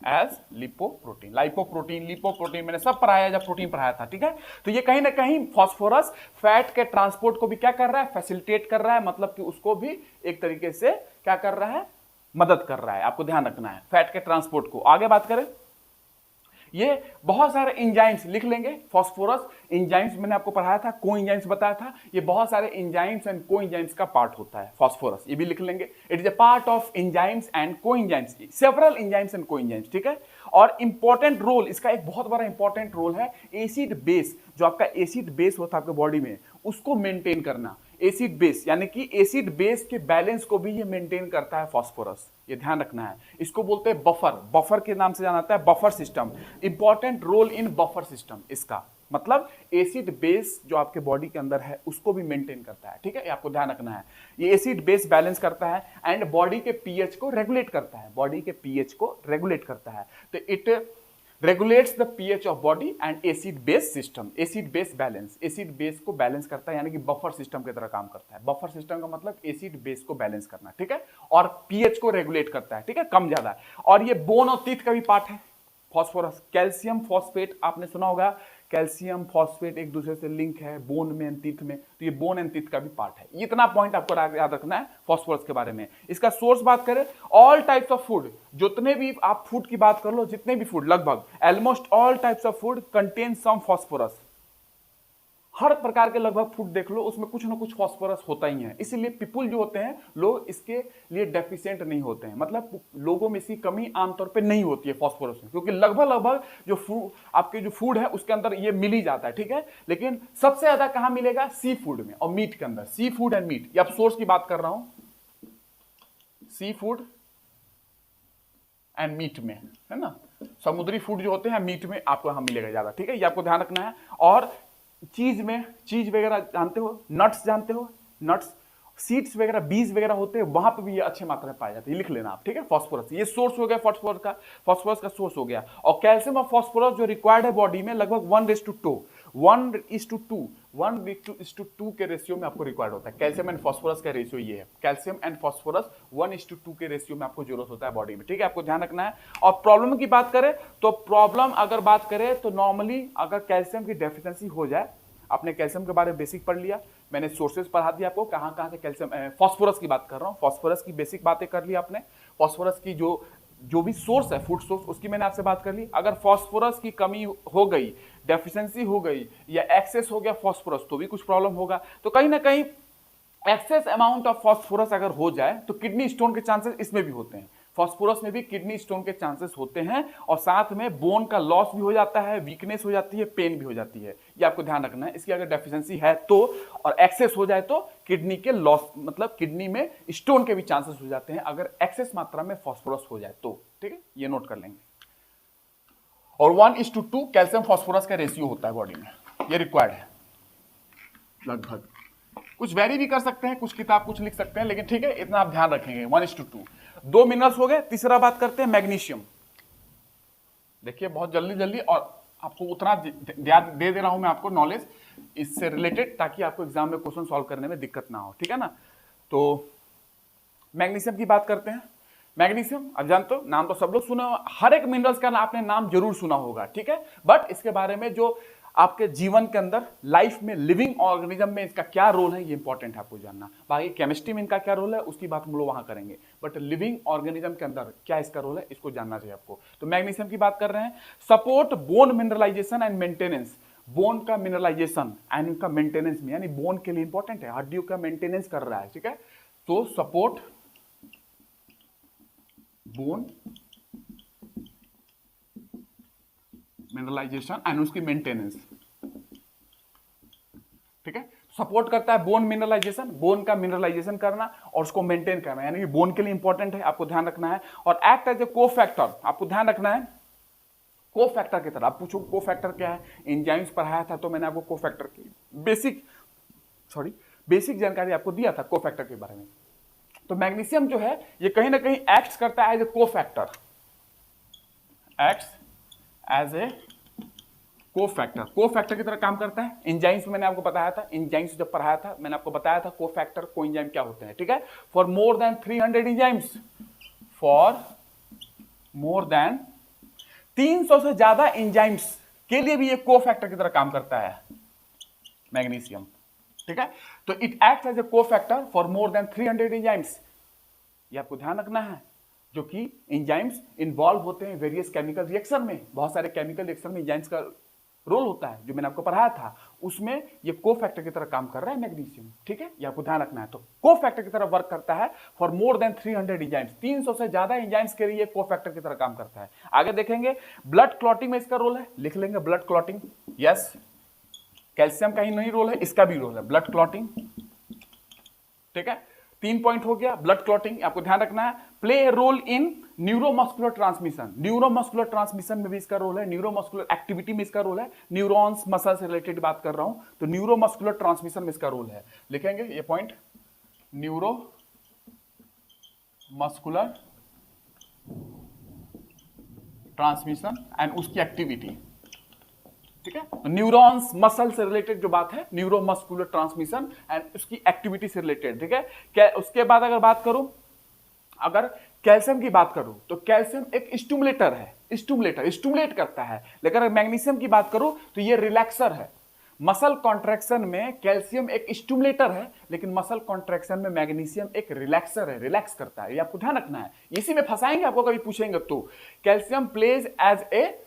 as lipoprotein, lipoprotein, lipoprotein मैंने सब पढ़ाया जब प्रोटीन पढ़ाया था, ठीक है। तो ये कहीं ना कहीं फास्फोरस फैट के ट्रांसपोर्ट को भी क्या कर रहा है, फैसिलिटेट कर रहा है, मतलब कि उसको भी एक तरीके से क्या कर रहा है, मदद कर रहा है, आपको ध्यान रखना है फैट के ट्रांसपोर्ट को। आगे बात करें, ये बहुत सारे एंजाइम्स लिख लेंगे, फास्फोरस एंजाइम्स मैंने आपको पढ़ाया था, को एंजाइम्स बताया था, ये बहुत सारे एंजाइम्स एंड को एंजाइम्स का पार्ट होता है फास्फोरस, ये भी लिख लेंगे। It is a part of enzymes and को एंजाइम्स, सेवरल एंजाइम्स एंड को एंजाइम्स, ठीक है। और इंपॉर्टेंट रोल, इसका एक बहुत बड़ा इंपॉर्टेंट रोल है एसिड बेस, जो आपका एसिड बेस होता है आपके बॉडी में उसको मेंटेन करना। एसिड बेस यानी कि एसिड बेस के बैलेंस को भी ये मेंटेन करता है फास्फोरस, ये ध्यान रखना है। इसको बोलते हैं बफर, बफर के नाम से जाना जाता है, buffer system, important role in buffer system इसका, मतलब एसिड बेस जो आपके बॉडी के अंदर है उसको भी मेंटेन करता है, ठीक है, ये आपको ध्यान रखना है। ये एसिड बेस बैलेंस करता है एंड बॉडी के पीएच को रेगुलेट करता है, बॉडी के पीएच को रेगुलेट करता है। तो it regulates the pH of body and acid base system, acid base balance, acid base को बैलेंस करता है, यानी कि बफर सिस्टम की तरह काम करता है। बफर सिस्टम का मतलब एसिड बेस को बैलेंस करना, ठीक है, और पीएच को रेगुलेट करता है, ठीक है, कम ज्यादा। और ये बोन और टीथ का भी पार्ट है फास्फोरस। कैल्शियम फॉस्फेट आपने सुना होगा, कैल्शियम फॉस्फेट एक दूसरे से लिंक है बोन में एंड टीथ में, तो ये बोन एंड टीथ का भी पार्ट है। इतना पॉइंट आपको याद रखना है फास्फोरस के बारे में। इसका सोर्स बात करें, ऑल टाइप्स ऑफ फूड, जितने भी आप फूड की बात कर लो, जितने भी फूड, लगभग almost all types of food contain some phosphorus. हर प्रकार के लगभग फूड देख लो उसमें कुछ ना कुछ फास्फोरस होता ही है, इसलिए पीपुल जो होते हैं लोग इसके लिए डेफिशिएंट नहीं होते हैं, मतलब लोगों में इसकी कमी आमतौर पे नहीं होती है फास्फोरस में, क्योंकि लगभग जो फूड आपके जो फूड है उसके अंदर ये मिल ही जाता है, ठीक है। लेकिन सबसे ज्यादा कहां मिलेगा, सी फूड में और मीट के अंदर, सी फूड एंड मीट, ये अब सोर्स की बात कर रहा हूं, सी फूड एंड मीट में, है ना। समुद्री फूड जो होते हैं मीट में आपको यहाँ मिलेगा ज्यादा, ठीक है, ये आपको ध्यान रखना है। और चीज में, चीज वगैरह जानते हो, नट्स जानते हो, नट्स, सीड्स वगैरह, बीज वगैरह होते हैं, वहां पे भी ये अच्छे मात्रा में पाए जाते हैं, लिख लेना आप, ठीक है। फास्फोरस ये सोर्स हो गया, फास्फोरस का सोर्स हो गया। और कैल्शियम और फास्फोरस जो रिक्वायर्ड है बॉडी में लगभग 1:2 के रेशियो में आपको रिक्वायर्ड होता है। कैल्शियम एंड फास्फोरस का रेशियो ये है, कैल्शियम एंड फास्फोरस 1:2 के रेशियो में आपको जरूरत होता है बॉडी में, ठीक है, आपको ध्यान रखना है। और प्रॉब्लम की बात करें तो प्रॉब्लम अगर बात करें तो नॉर्मली अगर कैल्शियम की डेफिशिएंसी हो जाए, आपने कैल्शियम के बारे में बेसिक पढ़ लिया, मैंने सोर्सेज पढ़ा दिया आपको कहां कहां से कैल्शियम, फास्फोरस की बात कर रहा हूं, फास्फोरस की बेसिक बातें कर ली आपने, फास्फोरस की जो भी सोर्स है, फूड सोर्स, उसकी मैंने आपसे बात कर ली। अगर फास्फोरस की कमी हो गई, डेफिशिएंसी हो गई या एक्सेस हो गया फास्फोरस तो भी कुछ प्रॉब्लम होगा। तो कहीं ना कहीं एक्सेस अमाउंट ऑफ फास्फोरस अगर हो जाए तो किडनी स्टोन के चांसेस इसमें भी होते हैं, फास्फोरस में भी किडनी स्टोन के चांसेस होते हैं। और साथ में बोन का लॉस भी हो जाता है, वीकनेस हो जाती है, पेन भी हो जाती है, ये आपको ध्यान रखना है। इसकी अगर डेफिशिएंसी है तो, और एक्सेस हो जाए तो किडनी के लॉस, मतलब किडनी में स्टोन के भी चांसेस हो जाते हैं अगर एक्सेस मात्रा में फास्फोरस हो जाए तो, ठीक है, ये नोट कर लेंगे। और 1:2 कैल्शियम फास्फोरस का रेशियो होता है बॉडी में, ये रिक्वायर्ड है लगभग। कुछ वेरी भी कर सकते हैं, कुछ किताब कुछ लिख सकते हैं, लेकिन ठीक है, इतना आप ध्यान रखेंगे 1:2। 2 मिनरल्स हो गए। तीसरा बात करते हैं मैग्नीशियम। देखिए बहुत जल्दी जल्दी, और आपको उतना दे रहा हूं मैं आपको नॉलेज इससे रिलेटेड, ताकि आपको एग्जाम में क्वेश्चन सॉल्व करने में दिक्कत ना हो, ठीक है ना। तो मैग्नीशियम की बात करते हैं। मैग्नीशियम अब जानते हो, नाम तो सब लोग सुना, हर एक मिनरल्स का आपने नाम जरूर सुना होगा, ठीक है, बट इसके बारे में जो आपके जीवन के अंदर, लाइफ में, लिविंग ऑर्गेनिज्म में इसका क्या रोल है, ये इंपॉर्टेंट है आपको जानना। बाकी केमिस्ट्री में इनका क्या रोल है उसकी बात हम लोग वहां करेंगे, बट लिविंग ऑर्गेनिज्म के अंदर क्या इसका रोल है इसको जानना चाहिए आपको। तो मैग्नीशियम की बात कर रहे हैं। Support bone mineralization and maintenance, bone का मिनरलाइजेशन एंड इनका मेंटेनेंस में, यानी बोन के लिए इंपॉर्टेंट है, हड्डियों का मेंटेनेंस कर रहा है, ठीक है। तो सपोर्ट बोन मिनरलाइजेशन एंड उसकी मेंटेनेंस, ठीक है, सपोर्ट करता है बोन मिनरलाइजेशन, बोन का मिनरलाइजेशन करना और उसको मेंटेन करना, यानी कि बोन के लिए इंपॉर्टेंट है, आपको ध्यान रखना है। और एक्ट एज ए कोफैक्टर, आपको ध्यान रखना है, कोफैक्टर की तरह। आप पूछो कोफैक्टर क्या है, एंजाइम्स पढ़ाया था तो मैंने आपको कोफैक्टर की बेसिक जानकारी आपको दिया था कोफैक्टर के बारे में। तो मैग्नीशियम जो है ये कहीं ना कहीं एक्ट करता है as a cofactor, acts as a cofactor की तरह काम करता है। एंजाइम्स मैंने आपको बताया था, एंजाइम्स जब पढ़ाया था मैंने आपको बताया था कोफैक्टर, कोएंजाइम क्या होते हैं, ठीक है। For more than 300 enzymes, for more than 300 से ज्यादा एंजाइम्स के लिए भी ये कोफैक्टर की तरह काम करता है मैग्नीशियम, ठीक है। तो it act as a cofactor for more than 300 enzymes, ये आपको ध्यान रखना है, जो कि एंजाइम्स इन्वॉल्व होते हैं वेरियस केमिकल रिएक्शन में, बहुत सारे केमिकल रिएक्शन में एंजाइम्स का रोल होता है, जो मैंने आपको पढ़ाया था उसमें ये कोफैक्टर की तरह काम कर रहा है मैग्नीशियम, ठीक है, ये आपको ध्यान रखना है। तो कोफैक्टर की तरह वर्क करता है फॉर मोर देन 300 एंजाइम्स, 300 से ज्यादा एंजाइम्स के लिए कोफैक्टर की तरह काम करता है। आगे देखेंगे ब्लड क्लॉटिंग में इसका रोल है, लिख लेंगे ब्लड क्लॉटिंग, यस, कैल्शियम का ही नहीं रोल है, इसका भी रोल है ब्लड क्लॉटिंग, ठीक है। 3 पॉइंट हो गया ब्लड क्लॉटिंग, आपको ध्यान रखना है। Play a role in neuromuscular transmission, neuromuscular transmission में भी इसका रोल है, न्यूरोमस्कुलर एक्टिविटी में इसका रोल है, न्यूरॉन्स मसल से रिलेटेड बात कर रहा हूं, तो न्यूरोमस्कुलर ट्रांसमिशन में इसका रोल है, लिखेंगे ये पॉइंट, न्यूरोमस्कुलर ट्रांसमिशन एंड उसकी एक्टिविटी, ठीक है। तो न्यूरॉन्स मसल से रिलेटेड जो बात है, न्यूरोमस्कुलर ट्रांसमिशन एंड उसकी एक्टिविटी से रिलेटेड, ठीक है। उसके बाद अगर बात करूं, अगर कैल्शियम की बात करूं तो कैल्शियम एक स्टिमुलेटर है, स्टिमुलेट करता है। लेकिन अगर मैग्नीशियम की बात करूं तो ये रिलैक्सर है। मसल कॉन्ट्रैक्शन में कैल्शियम एक स्टिमुलेटर है, लेकिन मसल कॉन्ट्रैक्शन में मैग्नीशियम एक रिलैक्सर है, रिलैक्स करता है, ये आपको ध्यान रखना है। इसी में फंसाएंगे आपको, कभी पूछेंगे तो। Calcium plays as a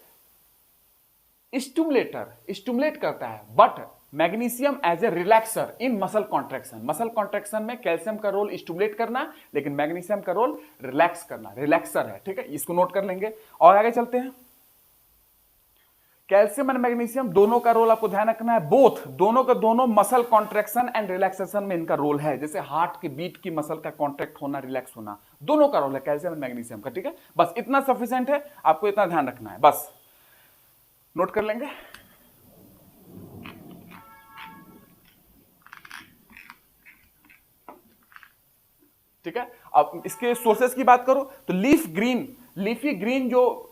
stimulate करता है, but magnesium as a relaxer in muscle contraction. Muscle contraction में कैल्शियम का रोल स्टिमुलेट करना, लेकिन मैग्नीशियम का रोल रिलैक्स करना, रिलैक्सर है, ठीक है, इसको नोट कर लेंगे। और आगे चलते हैं। कैल्शियम एंड मैग्नीशियम दोनों का रोल आपको ध्यान रखना है, बोथ दोनों का दोनों मसल कॉन्ट्रैक्शन एंड रिलैक्सेशन में इनका रोल है। जैसे हार्ट की बीट की मसल का कॉन्ट्रैक्ट होना, रिलैक्स होना, दोनों का रोल है कैल्शियम एंड मैग्नीशियम का। ठीक है, बस इतना सफिशिएंट है, आपको इतना ध्यान रखना है, बस नोट कर लेंगे। ठीक है, अब इसके सोर्सेस की बात करो तो लीफी ग्रीन जो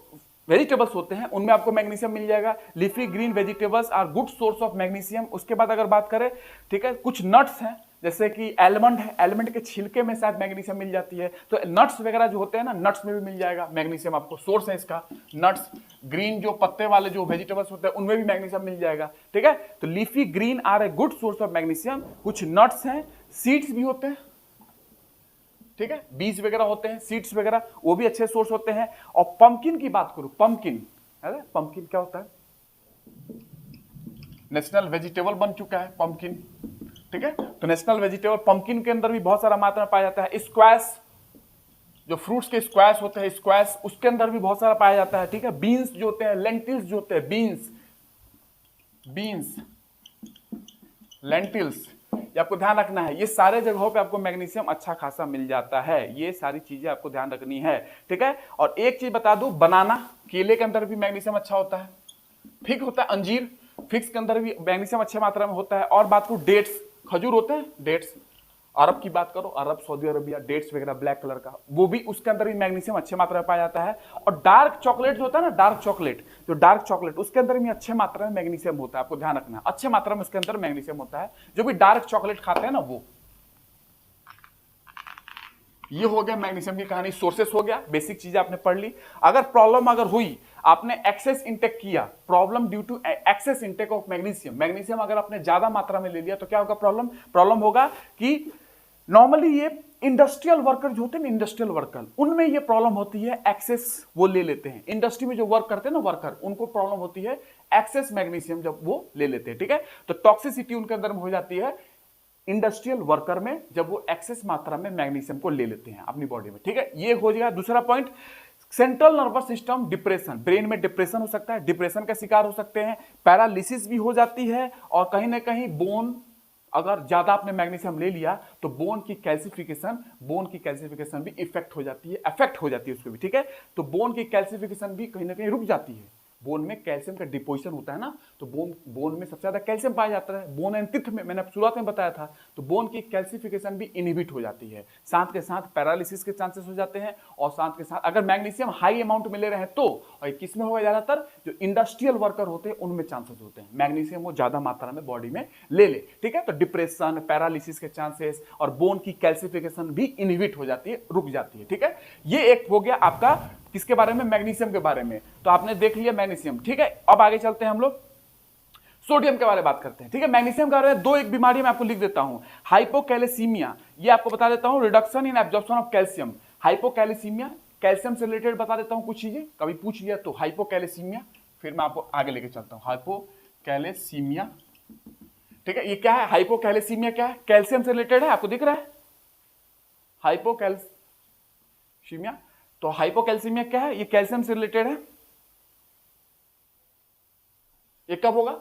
वेजिटेबल्स होते हैं उनमें आपको मैग्नीशियम मिल जाएगा। Leafy green vegetables are good source of magnesium. उसके बाद अगर बात करें, ठीक है, कुछ नट्स हैं जैसे कि एलमंड है, एलमंड के छिलके में शायद मैग्नीशियम मिल जाती है, तो नट्स वगैरह जो होते हैं ना, नट्स में भी मिल जाएगा मैग्नीशियम, आपको सोर्स है इसका। नट्स, ग्रीन जो पत्ते वाले जो वेजिटेबल्स होते हैं उनमें भी मैग्नीशियम मिल जाएगा। ठीक है, तो leafy green are a good source of magnesium. कुछ नट्स हैं, सीड्स भी होते हैं, ठीक है, बीज वगैरह होते हैं, सीड्स वगैरह, वो भी अच्छे सोर्स होते हैं। और पंपकिन की बात करूं, पंपकिन, अरे पंपकिन क्या होता है, नेशनल वेजिटेबल बन चुका है पंपकिन। ठीक है, तो नेशनल वेजिटेबल पंपकिन के अंदर भी बहुत सारा मात्रा में पाया जाता है। स्क्वैश, जो फ्रूट्स के स्क्वैश होते हैं, स्क्वैश उसके अंदर भी बहुत सारा पाया जाता है। ठीक है, बीन्स जो होते हैं, लेंटिल्स जो होते हैं, बीन्स लेंटिल्स, ये आपको ध्यान रखना है। ये सारे जगहों पे आपको मैग्नीशियम अच्छा खासा मिल जाता है, ये सारी चीजें आपको ध्यान रखनी है। ठीक है, और एक चीज बता दूं, बनाना, केले के अंदर भी मैग्नीशियम अच्छा होता है। फिग होता है, अंजीर, फिग्स के अंदर भी मैग्नीशियम अच्छे मात्रा में होता है। और बात करूं डेट्स, खजूर होते हैं, डेट्स, अरब की बात करो, अरब, सऊदी अरबिया, डेट्स वगैरह ब्लैक कलर का, वो भी, उसके अंदर भी मैग्नीशियम अच्छे मात्रा में पाया जाता है। और डार्क चॉकलेट जो होता है ना, डार्क चॉकलेट, उसके अंदर भी अच्छे मात्रा में मैग्नीशियम होता है, आपको ध्यान रखना है, अच्छे मात्रा में उसके अंदर मैग्नीशियम होता है। जो भी डार्क चॉकलेट खाते हैं ना वो। ये हो गया मैग्नीशियम की कहानी, सोर्सेस हो गया, बेसिक चीजें आपने पढ़ ली। अगर प्रॉब्लम हुई, आपने एक्सेस इंटेक किया, problem due to excess intake of magnesium अगर आपने ज्यादा मात्रा में ले लिया तो क्या होगा, प्रॉब्लम होगा कि नॉर्मली ये इंडस्ट्रियल वर्कर जो होते हैं, इंडस्ट्रियल वर्कर, उनमें ये प्रॉब्लम होती है, एक्सेस वो ले लेते हैं। इंडस्ट्री में जो वर्क करते हैं ना वर्कर, उनको प्रॉब्लम होती है एक्सेस मैग्नीशियम जब वो ले लेते हैं। ठीक है, तो टॉक्सिसिटी उनके अंदर में हो जाती है इंडस्ट्रियल वर्कर में, जब वो एक्सेस मात्रा में मैग्नीशियम को ले लेते हैं अपनी बॉडी में। ठीक है, ये हो जाएगा दूसरा point. Central nervous system depression, brain में डिप्रेशन हो सकता है, डिप्रेशन का शिकार हो सकते हैं, पैरालिसिस भी हो जाती है, और कहीं ना कहीं बोन, अगर ज्यादा आपने मैग्नीशियम ले लिया तो बोन की कैल्सिफिकेशन भी अफेक्ट हो जाती है उसको भी। ठीक है, तो बोन की कैल्सिफिकेशन भी कहीं ना कहीं रुक जाती है। बोन में कैल्शियम का डिपोजिशन होता है ना, तो बोन में सबसे ज्यादा कैल्शियम पाया जाता है, बोन एंड टिथ में, मैंने शुरुआत में बताया था। तो बोन की कैल्सिफिकेशन भी इनहिबिट हो जाती है, साथ के साथ पैरालिसिस के चांसेस हो जाते हैं। और साथ के साथ अगर मैग्नीशियम हाई अमाउंट में ले रहे हैं तो, और किस में होगा ज्यादातर, जो इंडस्ट्रियल वर्कर होते हैं उनमें चांसेस होते हैं मैग्नीशियम वो ज्यादा मात्रा में बॉडी में ले ले। ठीक है, तो डिप्रेशन, पैरालिसिस के चांसेस और बोन की कैल्सिफिकेशन भी इनहिबिट हो जाती है, रुक जाती है। ठीक है, ये एक हो गया आपका किसके बारे में, मैग्नीशियम के बारे में। तो आपने देख लिया मैग्नीशियम। ठीक है, अब आगे चलते हैं हम लोग, सोडियम के बारे में बात करते हैं। ठीक है, मैग्नीशियम के बारे में दो एक बीमारी मैं आपको लिख देता हूं, हाइपोकैलेसीमिया, ये आपको बता देता हूं, reduction in absorption of calcium. Hypocalcaemia, calcium से रिलेटेड बता देता हूं कुछ चीजें, कभी पूछ लिया तो हाइपोकैलेसीमिया, फिर मैं आपको आगे लेके चलता हूं। हाइपोकैलेसीमिया, ठीक है, ये क्या है, हाइपोकैलेसीमिया क्या है, कैल्शियम से रिलेटेड है, आपको दिख रहा है हाइपोकैलेसीमिया। तो हाइपोकैल्सीमिया क्या है, ये कैल्शियम से रिलेटेड है। ये कब होगा,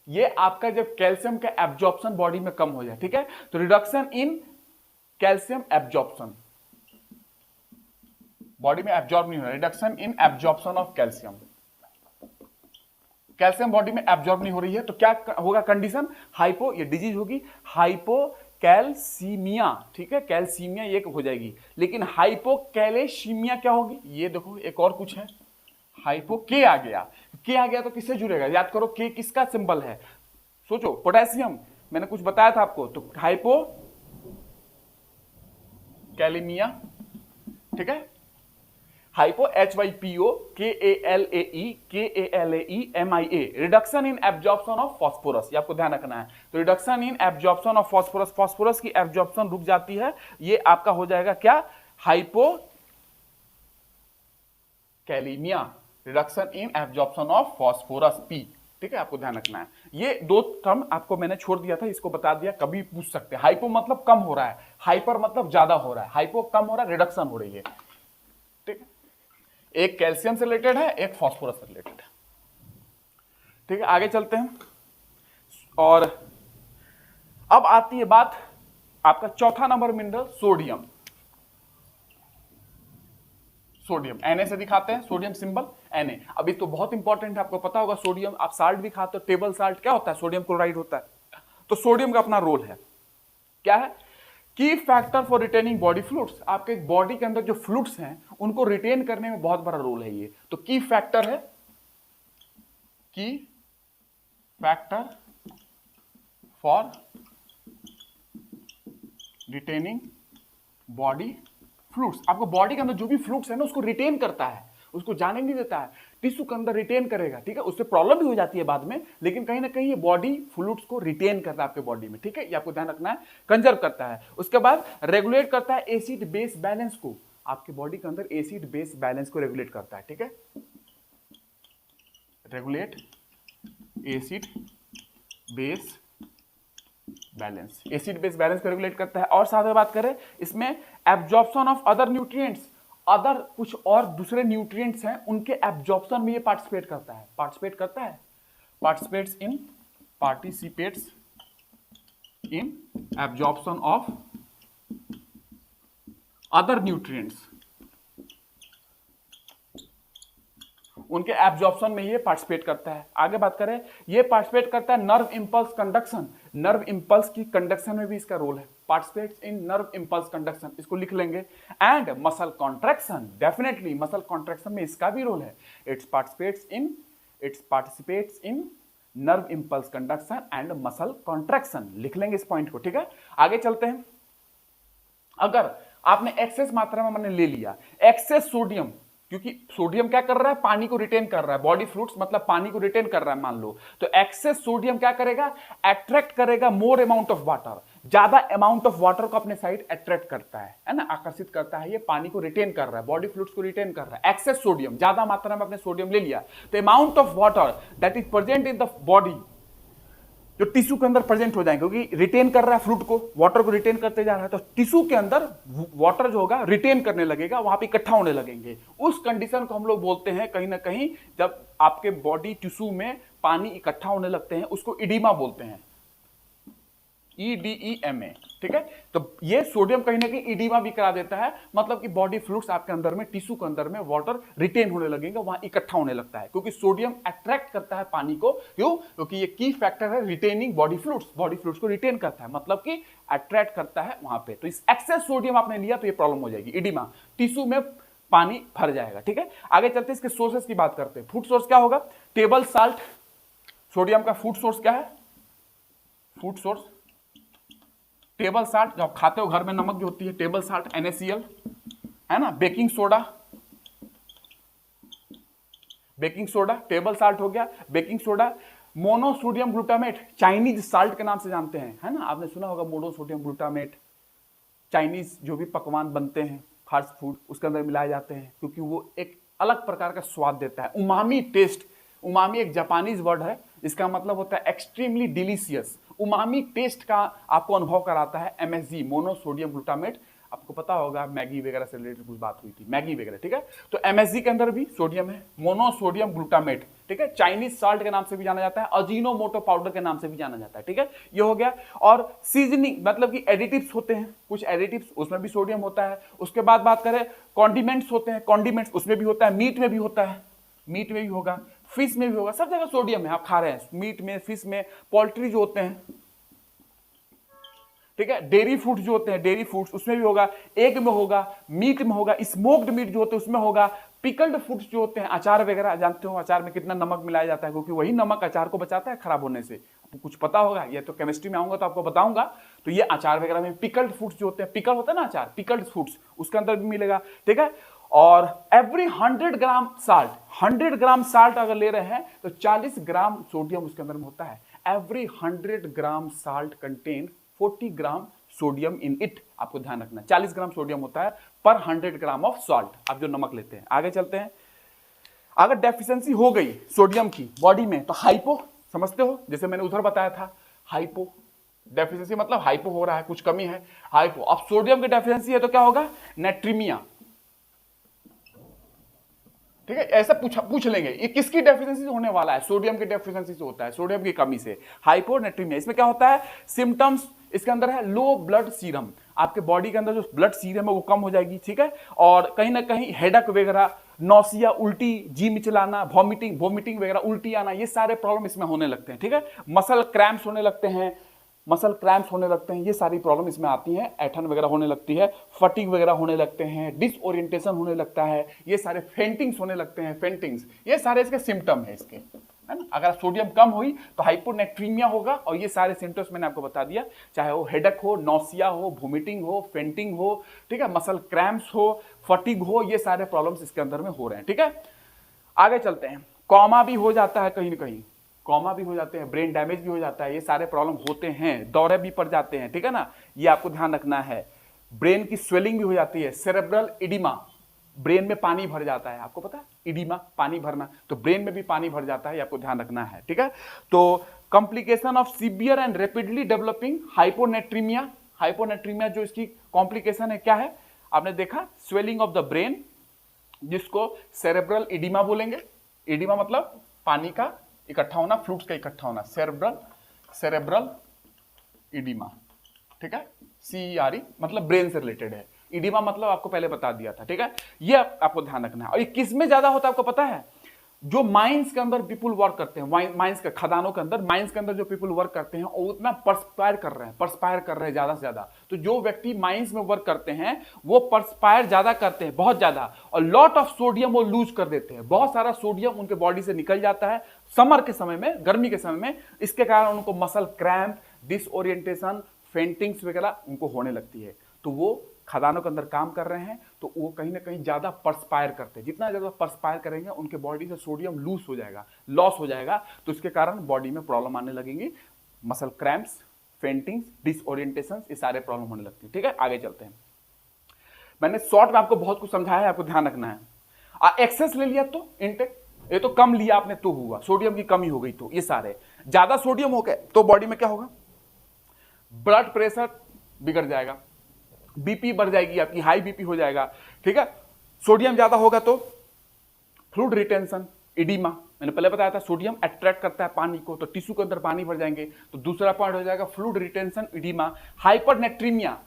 ये आपका जब कैल्शियम का एब्जॉर्प्शन बॉडी में कम हो जाए। ठीक है, तो reduction in calcium absorption, body में एब्जॉर्ब नहीं हो रहा, reduction in absorption of calcium, calcium body में एब्जॉर्ब नहीं हो रही है तो क्या होगा कंडीशन, हाइपो, ये डिजीज होगी हाइपोकैल्सीमिया। ठीक है, कैल्सीमिया ये हो जाएगी, लेकिन हाइपोकैलेसीमिया क्या होगी, ये देखो एक और कुछ है, हाइपो के आ गया तो किससे जुड़ेगा, याद करो के किसका सिंबल है, सोचो, पोटेशियम, मैंने कुछ बताया था आपको, तो हाइपोकैलेमिया। ठीक है, hypo HYPO KALAE reduction in absorption of phosphorus, ये आपको ध्यान रखना है। तो reduction in absorption of phosphorus की एब्जॉर्प्शन रुक जाती है, ये आपका हो जाएगा क्या, hypokalemia, reduction in absorption of phosphorus P। ठीक है, आपको ध्यान रखना है। ये दो टर्म आपको मैंने छोड़ दिया था, इसको बता दिया, कभी पूछ सकते हैं। हाइपो मतलब कम हो रहा है, हाइपर मतलब ज्यादा हो रहा है, हाइपो कम हो रहा है, रिडक्शन हो रही है। ठीक है, एक कैल्शियम से रिलेटेड है, एक फास्फोरस से रिलेटेड है। ठीक है, आगे चलते हैं। और अब आती है बात आपका चौथा number mineral sodium. Sodium Na से दिखाते हैं, सोडियम सिंबल Na। अभी तो बहुत इंपॉर्टेंट है, आपको पता होगा सोडियम, आप साल्ट भी खाते हो, टेबल साल्ट क्या होता है, सोडियम क्लोराइड होता है। तो सोडियम का अपना रोल है, क्या है, की factor for retaining body fluids. आपके बॉडी के अंदर जो फ्लूइड्स हैं उनको रिटेन करने में बहुत बड़ा रोल है ये। तो की फैक्टर है, की factor for retaining body fluids. आपको बॉडी के अंदर जो भी फ्लूइड्स है ना उसको रिटेन करता है, उसको जाने नहीं देता है, टिश्यू के अंदर रिटेन करेगा, ठीक है। उससे प्रॉब्लम भी हो जाती है बाद में, लेकिन कहीं ना कहीं ये बॉडी फ्लूइड्स को रिटेन करता है आपके बॉडी में, ठीक है, ये आपको ध्यान रखना है, कंजर्व करता है। उसके बाद रेगुलेट करता है एसिड बेस बैलेंस को, आपके बॉडी के अंदर एसिड बेस बैलेंस को रेगुलेट करता है, ठीक है, regulate acid base balance, acid base balance को रेगुलेट करता है। और साथ में बात करें इसमें absorption of other nutrients, other कुछ और दूसरे न्यूट्रिएंट्स हैं उनके एब्जॉर्प्शन में ये पार्टिसिपेट करता है, participates in absorption of other nutrients, उनके एब्जॉर्प्शन में ये पार्टिसिपेट करता है। आगे बात करें, ये पार्टिसिपेट करता है nerve impulse conduction, nerve impulse की कंडक्शन में भी इसका रोल है, participates in nerve impulse conduction, इसको लिख लेंगे। And muscle contraction, definitely muscle contraction में इसका भी रोल है, it's participates in nerve impulse conduction and muscle contraction, लिख लेंगे इस पॉइंट को, ठीक है। आगे चलते हैं, अगर आपने एक्सेस मात्रा में मैंने ले लिया, एक्सेस सोडियम, क्योंकि सोडियम क्या कर रहा है, पानी को रिटेन कर रहा है, बॉडी फ्लूइड्स मतलब पानी को रिटेन कर रहा है मान लो, तो एक्सेस सोडियम क्या करेगा, अट्रैक्ट करेगा मोर अमाउंट ऑफ वाटर, ज्यादा अमाउंट ऑफ वाटर को अपने साइड अट्रैक्ट करता है ना, आकर्षित करता है, ये पानी को रिटेन कर रहा है, बॉडी फ्लूइड्स को रिटेन कर रहा है। एक्सेस सोडियम, ज्यादा मात्रा में अपने सोडियम ले लिया, तो amount of water that is present in the body, जो टिश्यू के अंदर प्रेजेंट हो जाएंगे, क्योंकि रिटेन कर रहा है फ्लूइड को, वाटर को रिटेन करते जा रहा है, तो टिश्यू के अंदर वाटर जो होगा रिटेन करने लगेगा, वहां पे इकट्ठा होने लगेंगे। उस कंडीशन को हम लोग बोलते हैं कहीं ना कहीं, जब आपके बॉडी टिश्यू में पानी इकट्ठा होने लगते हैं, उसको इडीमा बोलते हैं, EDEMA, ठीक है। तो ये सोडियम कहीं ना कहीं इडीमा भी करा देता है, मतलब कि बॉडी फ्लूइड्स आपके अंदर में, टिश्यू के अंदर में वाटर रिटेन होने लगेगा, वहां इकट्ठा होने लगता है, क्योंकि सोडियम अट्रैक्ट करता है पानी को, क्यों, क्योंकि ये की फैक्टर है रिटेनिंग बॉडी फ्लूइड्स को रिटेन करता है, मतलब कि अट्रैक्ट करता है वहां पे। तो इस एक्सेस सोडियम आपने लिया तो ये प्रॉब्लम हो जाएगी, इडीमा, टिश्यू में पानी भर जाएगा, ठीक है। आगे चलते हैं, इसके सोर्सेस की बात करते हैं। फूड सोर्स क्या होगा, टेबल साल्ट, सोडियम का फूड सोर्स क्या है, फूड सोर्स टेबल साल्ट, जो आप खाते हो घर में नमक जो होती है, टेबल साल्ट NaCl, है ना, बेकिंग सोडा टेबल साल्ट हो गया, baking soda, monosodium glutamate, Chinese salt के नाम से जानते हैं, है ना, आपने सुना होगा मोनोसोडियम ग्लूटामेट, चाइनीज जो भी पकवान बनते हैं फास्ट फूड उसके अंदर मिलाए जाते हैं, क्योंकि वो एक अलग प्रकार का स्वाद देता है, उमामी टेस्ट। उमामी एक जापानीज वर्ड है, इसका मतलब होता है एक्सट्रीमली डिलीशियस, उमामी टेस्ट का आपको अनुभव कराता है MSG, मोनोसोडियम ग्लूटामेट। आपको पता होगा मैगी वगैरह से रिलेटेड कुछ बात हुई थी, मैगी वगैरह, ठीक है। तो MSG के अंदर भी सोडियम है, मोनोसोडियम ग्लूटामेट, ठीक है, चाइनीज साल्ट के नाम से भी जाना जाता है, अजीनोमोटो पाउडर के नाम से भी जाना जाता है, ठीक है, ये हो गया। और सीजनिंग मतलब कि एडिटिव्स होते हैं, कुछ एडिटिव्स, उसमें भी सोडियम होता है। उसके बाद बात करें कॉन्डिमेंट्स होते हैं, कॉन्डिमेंट्स उसमें भी होता है, मीट में भी होता है, मीट में भी होगा, फिश में भी होगा, सब जगह सोडियम है, आप खा रहे हैं, मीट में, फिश में, पोल्ट्री जो होते हैं, ठीक है, डेयरी फूड्स जो होते हैं, डेयरी फूड्स उसमें भी होगा, एग में होगा, मीट में होगा, स्मोक्ड मीट जो होते हैं उसमें होगा, पिकल्ड फूड्स जो होते हैं, अचार वगैरह, जानते हो अचार में कितना नमक मिलाया जाता है, क्योंकि वही नमक अचार को बचाता है खराब होने से, आपको कुछ पता होगा, ये तो केमिस्ट्री में आऊंगा तो आपको बताऊंगा। तो ये अचार वगैरह में पिकल्ड फूड्स जो होते हैं, पिकल होता है ना अचार, पिकल्ड फूड्स उसके अंदर भी मिलेगा, ठीक है। और एवरी 100 ग्राम साल्ट, 100 ग्राम साल्ट अगर ले रहे हैं तो 40 ग्राम सोडियम उसके अंदर में होता है। Every 100 gram salt contain 40 gram sodium in it, आपको ध्यान रखना, 40 ग्राम सोडियम होता है पर 100 ग्राम ऑफ सॉल्ट, आप जो नमक लेते हैं। आगे चलते हैं, अगर डेफिशिएंसी हो गई सोडियम की बॉडी में तो हाइपो, समझते हो, जैसे मैंने उधर बताया था, हाइपो डेफिशिएंसी मतलब हाइपो हो रहा है, कुछ कमी है, हाइपो। अब सोडियम की डेफिशिएंसी है तो क्या होगा, नेट्रीमिया, ठीक है, ऐसा पूछ लेंगे ये किसकी डेफिशिएंसी से होने वाला है, सोडियम की डेफिशिएंसी से होता है, सोडियम की कमी से, हाइपोनेट्रीमिया। इसमें क्या होता है, सिम्टम्स इसके अंदर है लो ब्लड सीरम, आपके बॉडी के अंदर जो ब्लड सीरम है वो कम हो जाएगी, ठीक है, और कहीं ना कहीं हेडक वगैरह, नौसिया, उल्टी, जी मिचलाना, वॉमिटिंग वगैरह, उल्टी आना, ये सारे प्रॉब्लम इसमें होने लगते हैं, ठीक है, मसल क्रैम्प्स होने लगते हैं, ये सारी प्रॉब्लम इसमें आती हैं, ऐठन वगैरह होने लगती है, फटीग वगैरह होने लगते हैं, डिसओरिएंटेशन होने लगता है, ये सारे फेंटिंग्स होने लगते हैं, ये सारे इसके सिम्टम है इसके, है ना। अगर सोडियम कम हुई तो हाइपोनेट्रीमिया होगा, और ये सारे सिम्टम्स मैंने आपको बता दिया, चाहे वो हेडक हो, नौसिया हो, वोमिटिंग हो, फेंटिंग हो, ठीक है, मसल क्रैम्प्स हो, फटीग हो, ये सारे प्रॉब्लम्स इसके अंदर में हो रहे हैं, ठीक है। आगे चलते हैं, कॉमा भी हो जाता है, कहीं ना कहीं कॉमा भी हो जाते हैं, ब्रेन डैमेज भी हो जाता है, ये सारे प्रॉब्लम होते हैं, दौरे भी पड़ जाते हैं, ठीक है ना, ये आपको ध्यान रखना है। ब्रेन की स्वेलिंग भी हो जाती है, सेरेब्रल इडिमा, ब्रेन में पानी भर जाता है, आपको पता है इडिमा पानी भरना, तो ब्रेन में भी पानी भर जाता है, ये आपको ध्यान रखना है, ठीक है। तो complication of severe and rapidly developing hyponatraemia जो इसकी कॉम्प्लिकेशन है क्या है, आपने देखा, स्वेलिंग ऑफ द ब्रेन, जिसको सेरेब्रल इडिमा बोलेंगे, इडिमा मतलब पानी का इकट्ठा होना, फ्लूइड्स का इकट्ठा होना, सेरेब्रल इडिमा, ठीक है, CERE मतलब ब्रेन से रिलेटेड है, इडिमा मतलब आपको पहले बता दिया था, ठीक है, ये आपको ध्यान रखना है। और ये किस में ज्यादा होता है आपको पता है, जो माइंस के अंदर पीपुल वर्क करते हैं, माइंस के खदानों के अंदर, माइंस के अंदर जो पीपुल वर्क करते हैं वो उतना परस्पायर कर रहे हैं ज्यादा से ज्यादा, तो जो व्यक्ति माइंस में वर्क करते हैं वो परस्पायर ज्यादा करते हैं, बहुत ज्यादा, और लॉट ऑफ सोडियम वो लूज कर देते हैं, बहुत सारा सोडियम उनके बॉडी से निकल जाता है समर के समय में, गर्मी के समय में, इसके कारण उनको मसल क्रैम्प, डिसओरिएंटेशन, फेंटिंग्स वगैरह उनको होने लगती है। तो वो खदानों के अंदर काम कर रहे हैं तो वो कहीं ना कहीं ज्यादा परस्पायर करते हैं, जितना ज्यादा परस्पायर करेंगे उनके बॉडी से सोडियम लूज हो जाएगा, लॉस हो जाएगा, तो इसके कारण बॉडी में प्रॉब्लम आने लगेंगी, मसल क्रैम्प्स, फेंटिंग्स, डिसओरिएंटेशन, ये सारे प्रॉब्लम होने लगती है, ठीक है। आगे चलते हैं, मैंने शॉर्ट में आपको बहुत कुछ समझाया है, आपको ध्यान रखना है। एक्सेस ले लिया तो इंटेक, ये तो कम लिया आपने तो हुआ, सोडियम की कमी हो गई, तो ये सारे ज्यादा सोडियम हो गए तो बॉडी में क्या होगा, ब्लड प्रेशर बिगड़ जाएगा, बीपी बढ़ जाएगी आपकी, हाई बीपी हो जाएगा, ठीक है। सोडियम ज्यादा होगा तो फ्लूइड रिटेंशन, इडिमा, मैंने पहले बताया था सोडियम अट्रैक्ट करता है पानी को, तो टिश्यू के अंदर पानी भर जाएंगे, तो दूसरा पॉइंट हो जाएगा फ्लूइड रिटेंशन, इडिमा। हाइपरनेट्रीमिया,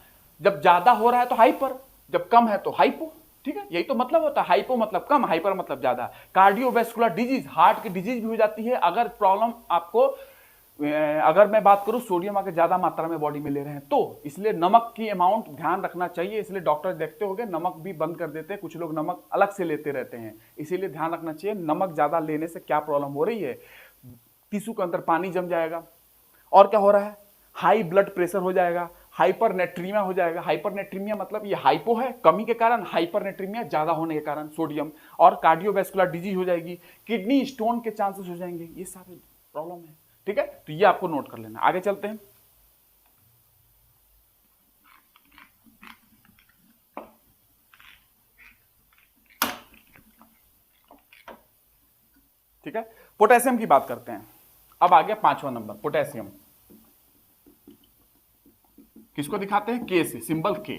जब ज्यादा हो रहा है तो हाइपर, जब कम है तो हाइपो, ठीक है, यही तो मतलब होता है, हाइपो मतलब कम, हाइपर मतलब ज्यादा। कार्डियोवैस्कुलर डिजीज, हार्ट की डिजीज भी हो जाती है अगर प्रॉब्लम आपको, अगर मैं बात करूं सोडियम अगर ज्यादा मात्रा में बॉडी में ले रहे हैं तो, इसलिए नमक की अमाउंट ध्यान रखना चाहिए, इसलिए डॉक्टर देखते होंगे नमक भी बंद कर देते हैं, कुछ लोग नमक अलग से लेते रहते हैं, इसीलिए ध्यान रखना चाहिए नमक ज्यादा लेने से क्या प्रॉब्लम हो रही है, टिश्यू के अंदर पानी जम जाएगा, और क्या हो रहा है, हाई ब्लड प्रेशर हो जाएगा, हाइपरनेट्रीमिया हो जाएगा। हाइपरनेट्रीमिया मतलब ये हाइपो है कमी के कारण, हाइपरनेट्रीमिया ज्यादा होने के कारण सोडियम, और कार्डियोवैस्कुलर डिजीज हो जाएगी, किडनी स्टोन के चांसेस हो जाएंगे, ये सारे प्रॉब्लम है, ठीक है, तो ये आपको नोट कर लेना। आगे चलते हैं, ठीक है, पोटेशियम की बात करते हैं। अब आ गया 5वां नंबर, पोटेशियम। किसको दिखाते हैं, के से, सिंबल के।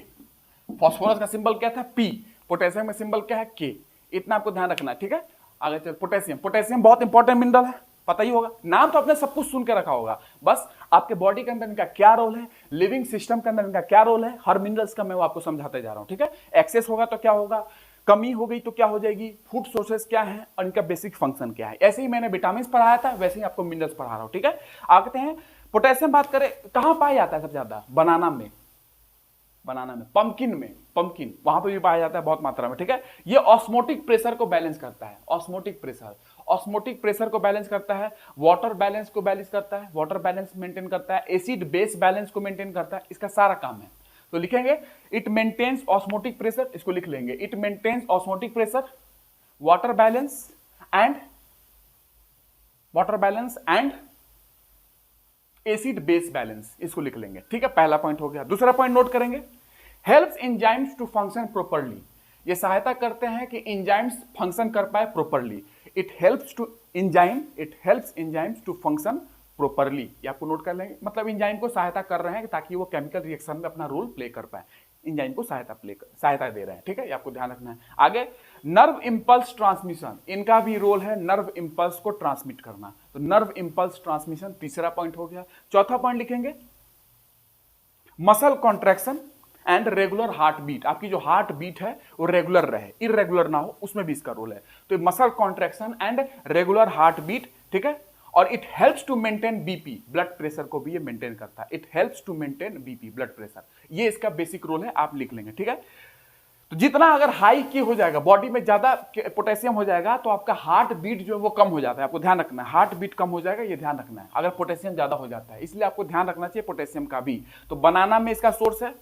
फास्फोरस का सिंबल क्या था, पी, पोटेशियम का सिंबल क्या है, के, इतना आपको ध्यान रखना है, ठीक है। आगे चल, पोटेशियम बहुत इंपॉर्टेंट मिनरल है, पता ही होगा, नाम तो आपने सब कुछ सुन के रखा होगा, बस आपके बॉडी के अंदर इनका क्या रोल है, लिविंग सिस्टम के अंदर इनका क्या रोल है, हर मिनरल्स का मैं वो आपको समझाते जा रहा हूं, ठीक है। एक्सेस होगा तो क्या होगा, कमी हो गई तो क्या हो जाएगी, फूड सोर्सेस क्या है और इनका बेसिक फंक्शन क्या है। ऐसे ही मैंने विटामिन पढ़ाया था, वैसे ही आपको मिनरल्स पढ़ा रहा हूं, ठीक है। आते हैं, पोटेशियम बात करें कहां पाया जाता है सबसे ज्यादा, बनाना में, पंपकिन वहां पर भी पाया जाता है बहुत मात्रा में, ठीक है। ये ऑस्मोटिक प्रेशर को बैलेंस करता है, ऑस्मोटिक प्रेशर को बैलेंस करता है, वाटर बैलेंस को बैलेंस करता है, वाटर बैलेंस मेंटेन करता है, एसिड बेस बैलेंस को मेंटेन करता है, इसका सारा काम है। तो लिखेंगे इट मेंटेन्स ऑस्मोटिक प्रेशर, इसको लिख लेंगे, it maintains osmotic pressure, water balance and acid base balance, इसको लिख लेंगे, ठीक है। पहला पॉइंट हो गया। दूसरा पॉइंट नोट करेंगे, helps enzymes to function properly, ये सहायता करते हैं कि एंजाइम्स फंक्शन कर पाए properly. It helps enzymes to function properly, ये आपको नोट कर लेंगे, मतलब एंजाइम को सहायता कर रहे हैं ताकि वो केमिकल रिएक्शन में अपना रोल प्ले कर पाए। एंजाइम को सहायता दे रहे हैं, ठीक है, ये आपको ध्यान रखना है। आगे नर्व इंपल्स ट्रांसमिशन, इनका भी रोल है नर्व इंपल्स को ट्रांसमिट करना, तो नर्व इंपल्स ट्रांसमिशन तीसरा पॉइंट हो गया। चौथा पॉइंट लिखेंगे muscle contraction and regular heart beat, आपकी जो हार्ट बीट है वो रेगुलर रहे, इरेगुलर ना हो, उसमें भी इसका रोल है। तो muscle contraction and regular heart beat, ठीक है, और it helps to maintain BP, blood pressure को भी ये मेंटेन करता है। It helps to maintain BP, blood pressure, ये इसका बेसिक रोल है, आप लिख लेंगे, ठीक है। तो जितना अगर हाई की हो जाएगा, बॉडी में ज्यादा पोटेशियम हो जाएगा तो आपका हार्ट बीट जो है वो कम हो जाता है, आपको ध्यान रखना है, हार्ट बीट कम हो जाएगा, ये ध्यान रखना है अगर पोटेशियम ज्यादा हो जाता है, इसलिए आपको ध्यान रखना चाहिए पोटेशियम का भी। तो बनाना में इसका सोर्स है,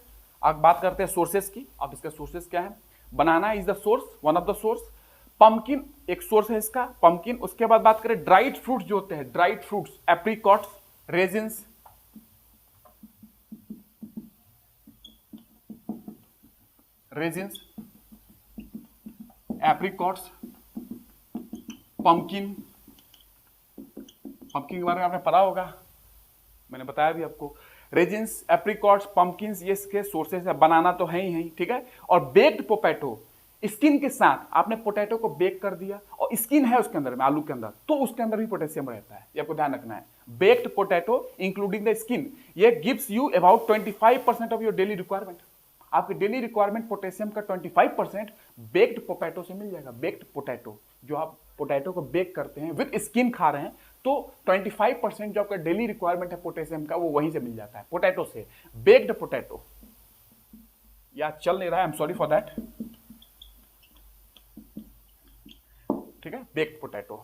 अब बात करते हैं सोर्सेस की। अब इसका सोर्सेस क्या है, banana is the source, one of the source. Pumpkin एक सोर्स है इसका, पंपकिन। उसके बाद बात करें ड्राइड फ्रूट्स जो होते हैं, dried fruits, apricots, resins, apricots, pumpkin. Pumpkin के बारे में आपने पढ़ा होगा, मैंने बताया भी आपको। रेजिन्स, एप्रिकॉट्स, पंपकिन्स, ये इसके सोर्सेस है। बनाना तो है ही, ठीक है। और बेक्ड पोटैटो, स्किन के साथ आपने पोटैटो को बेक कर दिया और स्किन है उसके अंदर में, आलू के अंदर, तो उसके अंदर भी पोटेशियम रहता है, ये आपको ध्यान रखना है। Baked potato including the skin, ये gives you about 25% of your daily requirement. आपके डेली रिक्वायरमेंट पोटेशियम का 25% बेक्ड पोटैटो से मिल जाएगा। बेक्ड पोटैटो, जो आप पोटैटो को बेक करते हैं विद स्किन खा रहे हैं, तो 25% जो आपका डेली रिक्वायरमेंट है पोटेशियम का, वो वहीं से मिल जाता है, पोटैटो से। बेक्ड पोटैटो, याद चल नहीं रहा है, I am sorry for that, ठीक है, बेक्ड पोटैटो,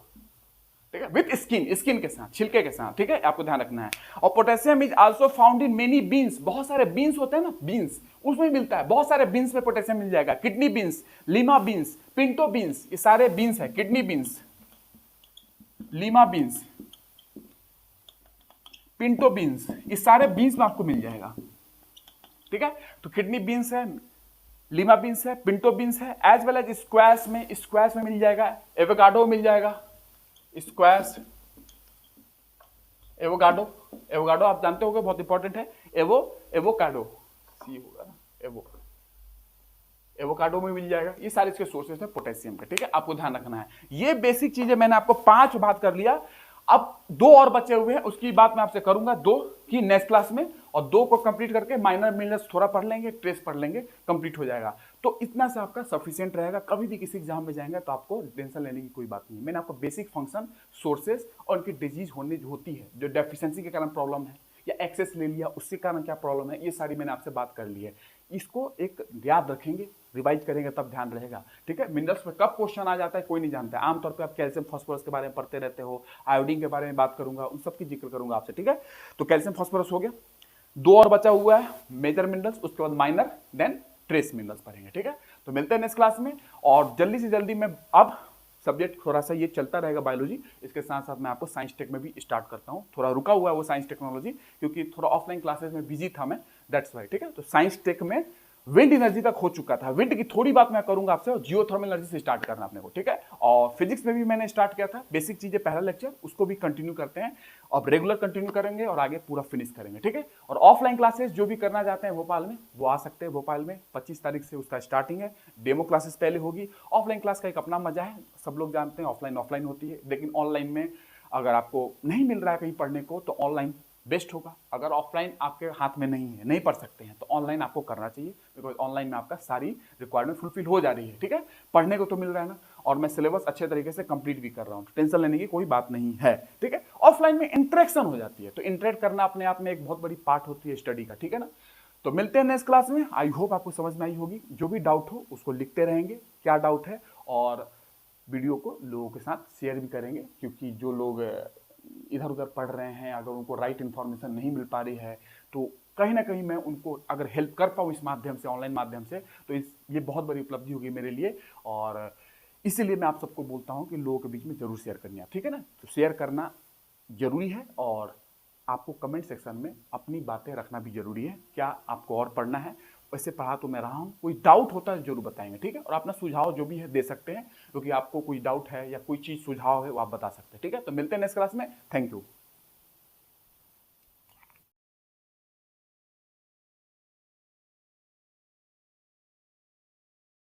ठीक है, विद स्किन, स्किन के साथ, छिलके के साथ, ठीक है, आपको ध्यान रखना है। और potassium is also found in many beans, बहुत सारे बीन्स होते हैं ना, बीन्स, उसमें मिलता है, बहुत सारे बीन्स में पोटेशियम मिल जाएगा। Kidney beans, Lima beans, Pinto beans, ये सारे बीन्स है। Kidney beans, Lima beans, Pinto beans, ये सारे बीन्स में आपको मिल जाएगा, ठीक है। तो किडनी बीन्स है, लीमा बीन्स है, पिंटो बीन्स है, एज वेल एज स्क्वैश में मिल जाएगा, एवोकाडो मिल जाएगा, स्क्वैश, एवोकाडो आप जानते होंगे, बहुत इंपॉर्टेंट है। एवोकाडो, सी होगा ना, एवोकाडो में मिल जाएगा। ये सारे इसके सोर्सेस हैं पोटेशियम के, ठीक है, आपको ध्यान रखना है। ये बेसिक चीजें मैंने आपको 5 बात कर लिया। अब 2 और बचे हुए हैं, उसकी बात मैं आपसे करूंगा 2 की नेक्स्ट क्लास में, और 2 को कंप्लीट करके माइनर मिनरल्स थोड़ा पढ़ लेंगे, ट्रेस पढ़ लेंगे, कंप्लीट हो जाएगा। तो इतना से आपका सफिशिएंट रहेगा। कभी भी किसी एग्जाम में जाएंगे तो आपको टेंशन लेने की कोई बात नहीं है। मैंने आपको बेसिक फंक्शन, सोर्सेस और उनकी डिजीज होती है, जो डेफिशिएंसी के कारण प्रॉब्लम है या एक्सेस ले लिया उसके कारण क्या प्रॉब्लम है, ये सारी मैंने आपसे बात कर ली है। इसको एक याद रखेंगे, रिवाइज करेंगे तब ध्यान रहेगा, ठीक है। मिनरल्स में कब क्वेश्चन आ जाता है कोई नहीं जानता है। आमतौर पे आप कैल्शियम फास्फोरस के बारे में पढ़ते रहते हो, आयोडीन के बारे में बात करूंगा, उन सब की जिक्र करूंगा आपसे, ठीक है। तो कैल्शियम फास्फोरस हो गया, 2 और बचा हुआ है मेजर मिनरल्स, उसके बाद माइनर, देन ट्रेस मिनरल्स पढ़ेंगे, ठीक है। तो मिलते हैं नेक्स्ट क्लास में, और जल्दी से जल्दी मैं अब सब्जेक्ट थोड़ा सा ये चलता रहेगा बायोलॉजी, इसके साथ साथ मैं आपको साइंस टेक में भी स्टार्ट करता हूँ। थोड़ा रुका हुआ है वो साइंस टेक्नोलॉजी, क्योंकि थोड़ा ऑफलाइन क्लासेस में बिजी था मैं, दैट्स वाई, ठीक है। तो साइंस टेक में विंड एनर्जी तक हो चुका था, विंड की थोड़ी बात मैं करूंगा आपसे, और जियोथर्मल एनर्जी से स्टार्ट करना अपने को, ठीक है। और फिजिक्स में भी मैंने स्टार्ट किया था, बेसिक चीजें पहला लेक्चर, उसको भी कंटिन्यू करते हैं, अब रेगुलर कंटिन्यू करेंगे और आगे पूरा फिनिश करेंगे, ठीक है। और ऑफलाइन क्लासेस जो भी करना चाहते हैं भोपाल में, वो आ सकते हैं। भोपाल में 25 तारीख से उसका स्टार्टिंग है, डेमो क्लासेस पहले होगी। ऑफलाइन क्लास का एक अपना मजा है, सब लोग जानते हैं ऑफलाइन होती है, लेकिन ऑनलाइन में अगर आपको नहीं मिल रहा है कहीं पढ़ने को तो ऑनलाइन बेस्ट होगा। अगर ऑफलाइन आपके हाथ में नहीं है, नहीं पढ़ सकते हैं, तो ऑनलाइन आपको करना चाहिए, बिकॉज ऑनलाइन में आपका सारी रिक्वायरमेंट फुलफिल हो जा रही है, ठीक है। पढ़ने को तो मिल रहा है ना, और मैं सिलेबस अच्छे तरीके से कंप्लीट भी कर रहा हूँ, टेंशन लेने की कोई बात नहीं है, ठीक है। ऑफलाइन में इंटरेक्शन हो जाती है, तो इंटरेक्ट करना अपने आप में एक बहुत बड़ी पार्ट होती है स्टडी का, ठीक है ना। तो मिलते हैं नेक्स्ट क्लास में। आई होप आपको समझ में आई होगी। जो भी डाउट हो उसको लिखते रहेंगे, क्या डाउट है, और वीडियो को लोगों के साथ शेयर भी करेंगे, क्योंकि जो लोग इधर उधर पढ़ रहे हैं, अगर उनको राइट इन्फॉर्मेशन नहीं मिल पा रही है, तो कहीं ना कहीं मैं उनको अगर हेल्प कर पाऊँ इस माध्यम से, ऑनलाइन माध्यम से, तो ये बहुत बड़ी उपलब्धि होगी मेरे लिए। और इसीलिए मैं आप सबको बोलता हूँ कि लोगों के बीच में जरूर शेयर करनी है, ठीक है ना। तो शेयर करना जरूरी है, और आपको कमेंट सेक्शन में अपनी बातें रखना भी जरूरी है। क्या आपको और पढ़ना है, वैसे पढ़ा तो मैं रहा हूँ, कोई डाउट होता है जरूर बताएंगे, ठीक है। और अपना सुझाव जो भी है दे सकते हैं, क्योंकि आपको कोई डाउट है या कोई चीज़ सुझाव है वो आप बता सकते हैं, ठीक है। तो मिलते हैं नेक्स्ट क्लास में, थैंक यू।